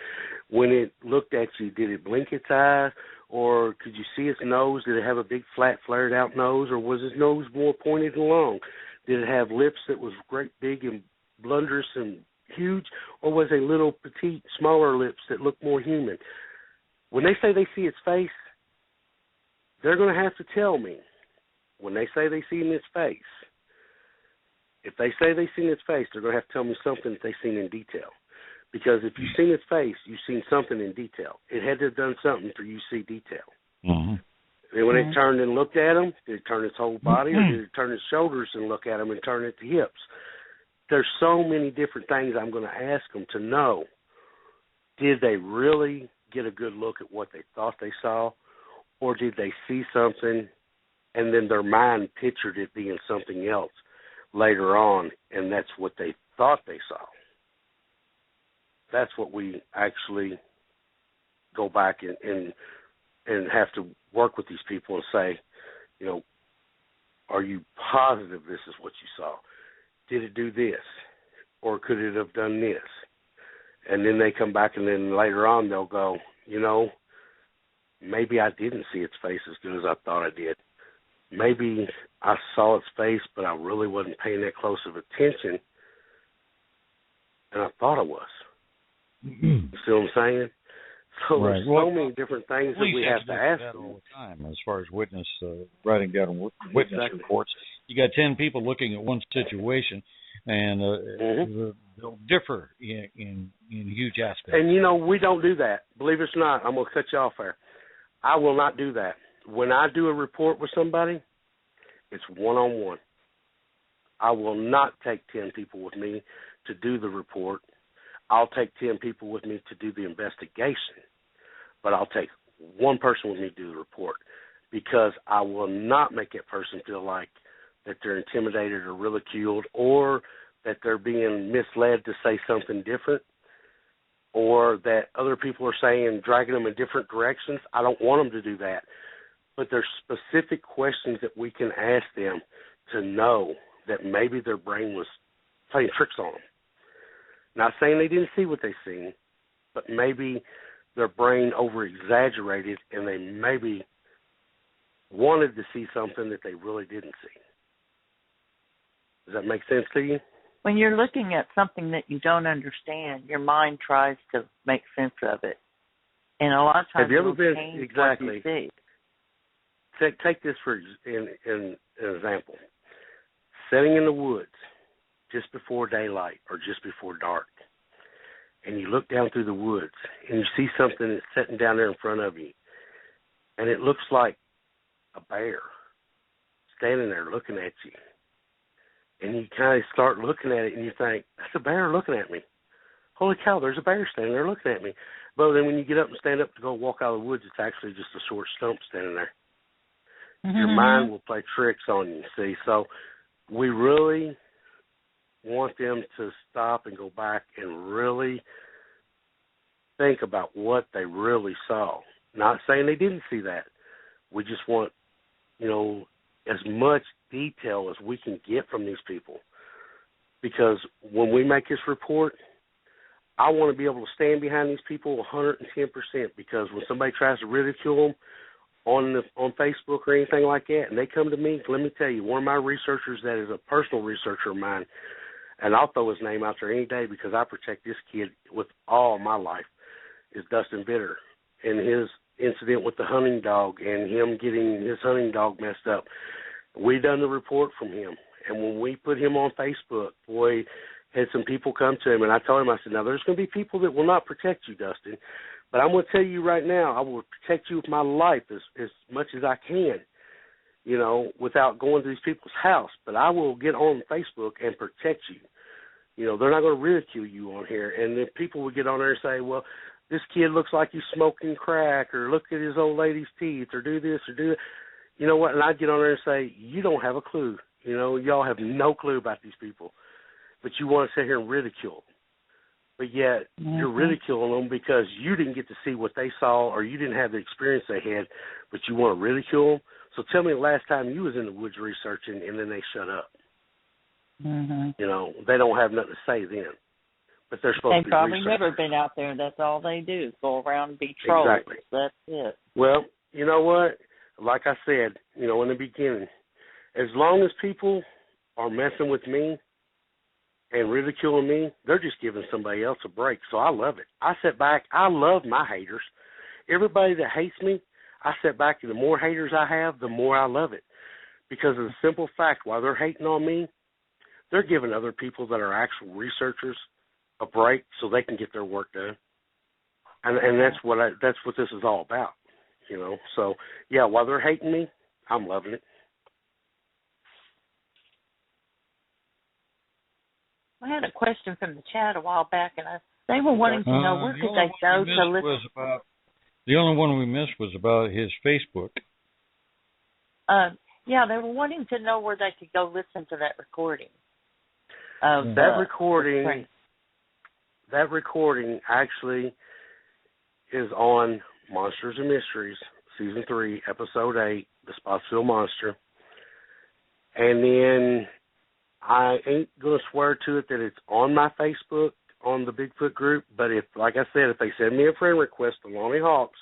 When it looked at you, did it blink its eyes, or could you see its nose? Did it have a big, flat, flared-out nose, or was its nose more pointed and long? Did it have lips that was great, big, and blunderous and huge, or was it little, petite, smaller lips that looked more human? When they say they see its face, they're going to have to tell me. When they say they see in its face, if they say they seen its face, they're going to have to tell me something that they've seen in detail. Because if you've seen its face, you've seen something in detail. It had to have done something for you to see detail. Mm-hmm. And when it turned and looked at them, did it turn its whole body, or did it turn its shoulders and look at them and turn at the hips? There's so many different things I'm going to ask them to know. Did they really get a good look at what they thought they saw, or did they see something and then their mind pictured it being something else later on, and that's what they thought they saw. That's what we actually go back and have to work with these people and say, you know, are you positive this is what you saw? Did it do this? Or could it have done this? And then they come back, and then later on they'll go, you know, maybe I didn't see its face as good as I thought I did. Maybe I saw its face, but I really wasn't paying that close of attention, and I thought I was. You see what I'm saying? So there's so many different things that we have to ask them. All the time, as far as writing down witness reports. You got 10 people looking at one situation, and they'll differ in huge aspects. And, you know, we don't do that. Believe it or not, I'm going to cut you off there. I will not do that. When I do a report with somebody, it's one-on-one. I will not take 10 people with me to do the report. I'll take 10 people with me to do the investigation, but I'll take one person with me to do the report, because I will not make that person feel like that they're intimidated or ridiculed, or that they're being misled to say something different, or that other people are saying, dragging them in different directions. I don't want them to do that. But there's specific questions that we can ask them to know that maybe their brain was playing tricks on them. Not saying they didn't see what they seen, but maybe their brain over-exaggerated and they maybe wanted to see something that they really didn't see. Does that make sense to you? When you're looking at something that you don't understand, your mind tries to make sense of it. And a lot of times, have you ever been, exactly, what you see. Take this for an example. Sitting in the woods just before daylight or just before dark, and you look down through the woods and you see something that's sitting down there in front of you, and it looks like a bear standing there looking at you. And you kind of start looking at it and you think, that's a bear looking at me. Holy cow, there's a bear standing there looking at me. But then when you get up and stand up to go walk out of the woods, it's actually just a short stump standing there. Mm-hmm. Your mind will play tricks on you, see. So we really want them to stop and go back and really think about what they really saw. Not saying they didn't see that. We just want, you know, as much detail as we can get from these people. Because when we make this report, I want to be able to stand behind these people 110%, because when somebody tries to ridicule them on Facebook or anything like that, and they come to me, let me tell you, one of my researchers that is a personal researcher of mine, and I'll throw his name out there any day because I protect this kid with all my life, is Dustin Bitter. And his incident with the hunting dog and him getting his hunting dog messed up, we done the report from him. And when we put him on Facebook, boy, had some people come to him, and I told him, I said, now there's going to be people that will not protect you, Dustin, but I'm going to tell you right now, I will protect you with my life as much as I can, you know, without going to these people's house. But I will get on Facebook and protect you. You know, they're not going to ridicule you on here. And then people would get on there and say, well, this kid looks like he's smoking crack, or look at his old lady's teeth, or do this or do that. You know what? And I'd get on there and say, you don't have a clue. You know, y'all have no clue about these people. But you want to sit here and ridicule them. But yet you're ridiculing them because you didn't get to see what they saw, or you didn't have the experience they had, but you want to ridicule them. So tell me the last time you was in the woods researching and then they shut up. Mm-hmm. You know, they don't have nothing to say then. But they're supposed to be probably researchers. Never been out there. That's all they do, go around and be trolls. Exactly. That's it. Well, you know what? Like I said, you know, in the beginning, as long as people are messing with me and ridiculing me, they're just giving somebody else a break. So I love it. I sit back. I love my haters. Everybody that hates me, I sit back, and the more haters I have, the more I love it. Because of the simple fact, while they're hating on me, they're giving other people that are actual researchers a break so they can get their work done. And that's what this is all about, you know. So, yeah, while they're hating me, I'm loving it. I had a question from the chat a while back, and they were wanting to know where could they go to listen. The only one we missed was about his Facebook. Yeah, they were wanting to know where they could go listen to that recording. That recording actually is on Monsters and Mysteries, Season 3, Episode 8, The Spotsville Monster. And then I ain't going to swear to it that it's on my Facebook, on the Bigfoot group, but if, like I said, if they send me a friend request to Lonnie Hawks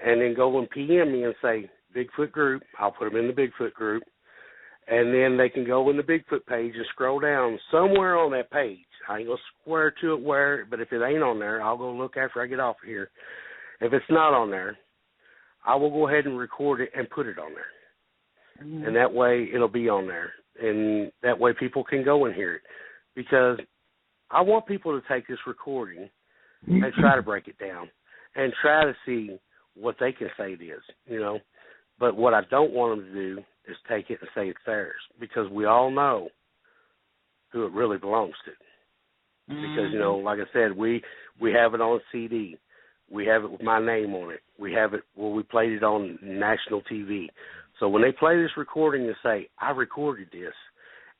and then go and PM me and say, Bigfoot group, I'll put them in the Bigfoot group, and then they can go in the Bigfoot page and scroll down somewhere on that page. I ain't going to swear to it where, but if it ain't on there, I'll go look after I get off of here. If it's not on there, I will go ahead and record it and put it on there. Mm-hmm. And that way it'll be on there. And that way people can go and hear it. Because I want people to take this recording and try to break it down and try to see what they can say it is, you know. But what I don't want them to do is take it and say it's theirs, because we all know who it really belongs to. Mm-hmm. Because, you know, like I said, we have it on CD. We have it with my name on it. We have it where we played it on national TV. So when they play this recording and say, I recorded this,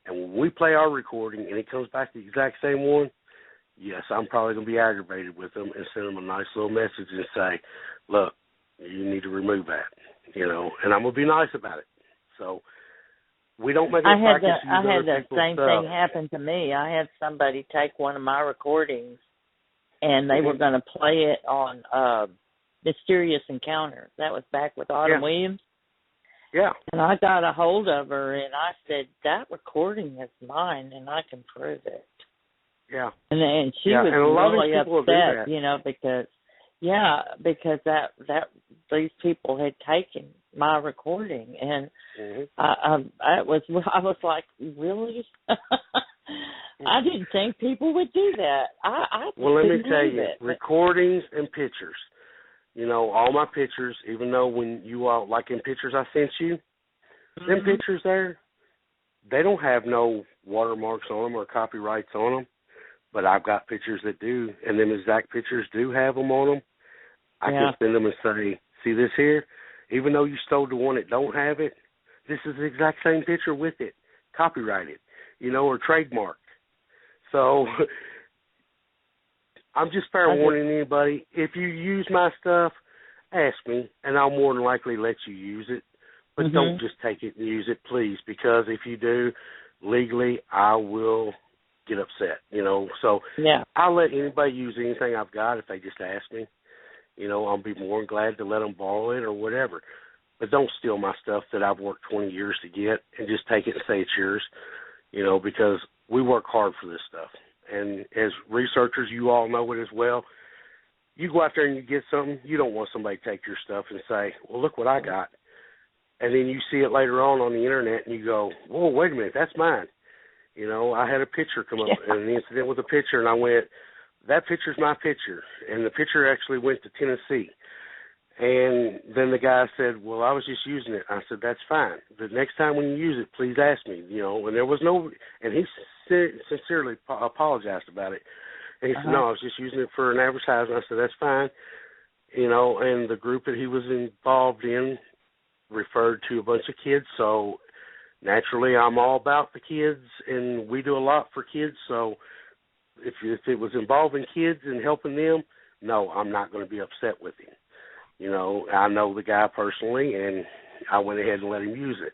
and when we play our recording and it comes back the exact same one, yes, I'm probably going to be aggravated with them and send them a nice little message and say, look, you need to remove that, you know, and I'm going to be nice about it. So we don't make it a practice to use other people's stuff. I had the same thing happen to me. I had somebody take one of my recordings, and they were going to play it on Mysterious Encounter. That was back with Autumn Williams. Yeah. And I got a hold of her, and I said, that recording is mine, and I can prove it. Yeah. And she was really upset, you know, because that these people had taken my recording, and I was like, really? I didn't think people would do that. Well, let me tell you, recordings and pictures. You know, all my pictures, even though when you all, like in pictures I sent you, them pictures there, they don't have no watermarks on them or copyrights on them, but I've got pictures that do, and them exact pictures do have them on them. I can send them and say, see this here? Even though you stole the one that don't have it, this is the exact same picture with it, copyrighted, you know, or trademarked. So I'm just fair warning anybody, if you use my stuff, ask me, and I'll more than likely let you use it. But don't just take it and use it, please, because if you do, legally, I will get upset, you know. So I'll let anybody use anything I've got if they just ask me. You know, I'll be more than glad to let them borrow it or whatever. But don't steal my stuff that I've worked 20 years to get and just take it and say it's yours, you know, because we work hard for this stuff. And as researchers, you all know it as well. You go out there and you get something, you don't want somebody to take your stuff and say, well, look what I got. And then you see it later on the Internet and you go, whoa, wait a minute, that's mine. You know, I had a picture come up, and an incident with a picture, and I went, that picture's my picture. And the picture actually went to Tennessee. And then the guy said, well, I was just using it. I said, that's fine. The next time when you use it, please ask me, you know. And there was no, and he sincerely apologized about it. And he said, no, I was just using it for an advertisement. I said, that's fine. You know, and the group that he was involved in referred to a bunch of kids. So naturally, I'm all about the kids, and we do a lot for kids. So if it was involving kids and helping them, no, I'm not going to be upset with him. You know, I know the guy personally, and I went ahead and let him use it.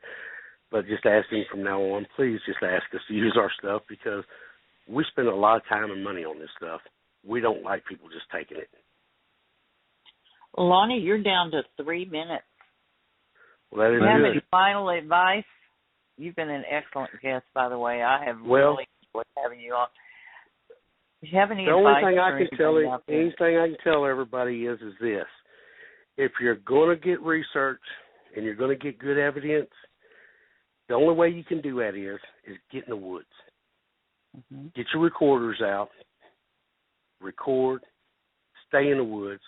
But just ask him from now on, please just ask us to use our stuff, because we spend a lot of time and money on this stuff. We don't like people just taking it. Lonnie, you're down to 3 minutes. Well, that is good. Do you have any final advice? You've been an excellent guest, by the way. I have really enjoyed having you on. Do you have any advice? Anything I can tell everybody is this. If you're going to get research and you're going to get good evidence, the only way you can do that is get in the woods. Get your recorders out, record, stay in the woods,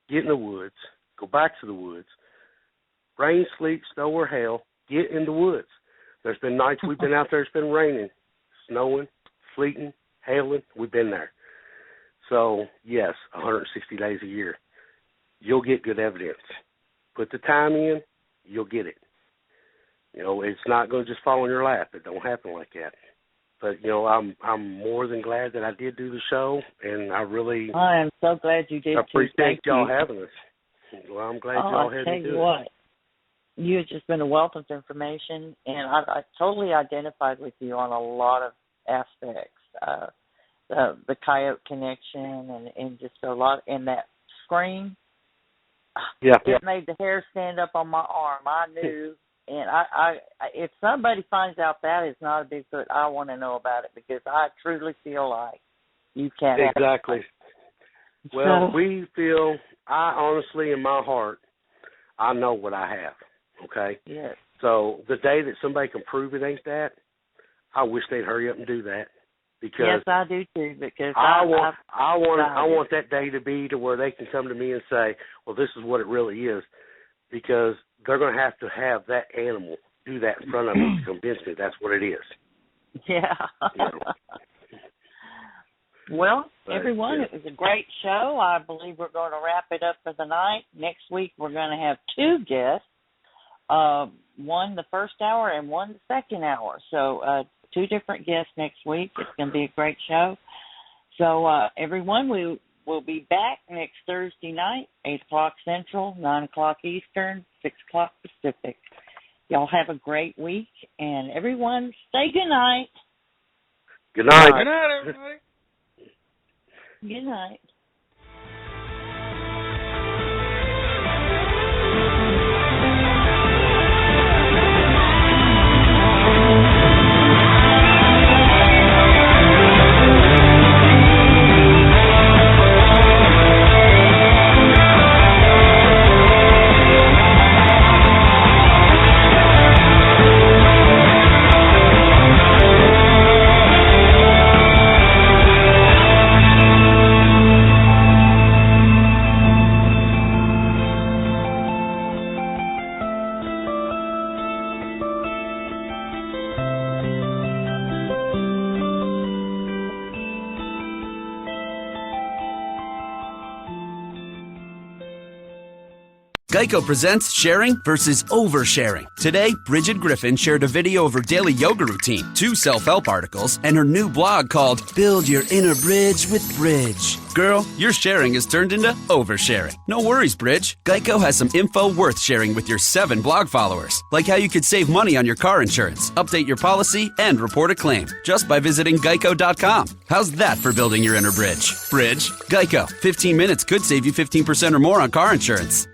get in the woods, go back to the woods, rain, sleet, snow, or hail, get in the woods. There's been nights we've been out there, it's been raining, snowing, sleeting, hailing, we've been there. So, yes, 160 days a year. You'll get good evidence. Put the time in, you'll get it. You know, it's not going to just fall in your lap. It don't happen like that. But, you know, I'm more than glad that I did do the show, and I am so glad you did, appreciate y'all having us. Well, I'm glad y'all had me do it. I'll tell you what. You have just been a wealth of information, and I totally identified with you on a lot of aspects. The coyote connection and just a lot, and that scream. Yeah. It made the hair stand up on my arm. I knew, and I if somebody finds out that is not a Bigfoot, I want to know about it, because I truly feel like you can't. Exactly. Well, I honestly, in my heart, I know what I have. Okay? Yes. So the day that somebody can prove it ain't that, I wish they'd hurry up and do that. Because yes, I do too. Because I want that day to be to where they can come to me and say, well, this is what it really is. Because they're going to have that animal do that in front of me to convince me that's what it is. Yeah. You know? Well, everyone, it was a great show. I believe we're going to wrap it up for the night. Next week we're going to have 2 guests. One the first hour and one the second hour. So 2 different guests next week. It's going to be a great show. So everyone, we will be back next Thursday night, 8 o'clock Central, 9 o'clock Eastern, 6 o'clock Pacific. Y'all have a great week, and everyone say good night. Good night. Good night, everybody. Good night. Geico presents sharing versus oversharing. Today, Bridget Griffin shared a video of her daily yoga routine, 2 self-help articles, and her new blog called Build Your Inner Bridge with Bridge. Girl, your sharing has turned into oversharing. No worries, Bridge. Geico has some info worth sharing with your 7 blog followers, like how you could save money on your car insurance, update your policy, and report a claim just by visiting geico.com. How's that for building your inner bridge? Bridge? Geico. 15 minutes could save you 15% or more on car insurance.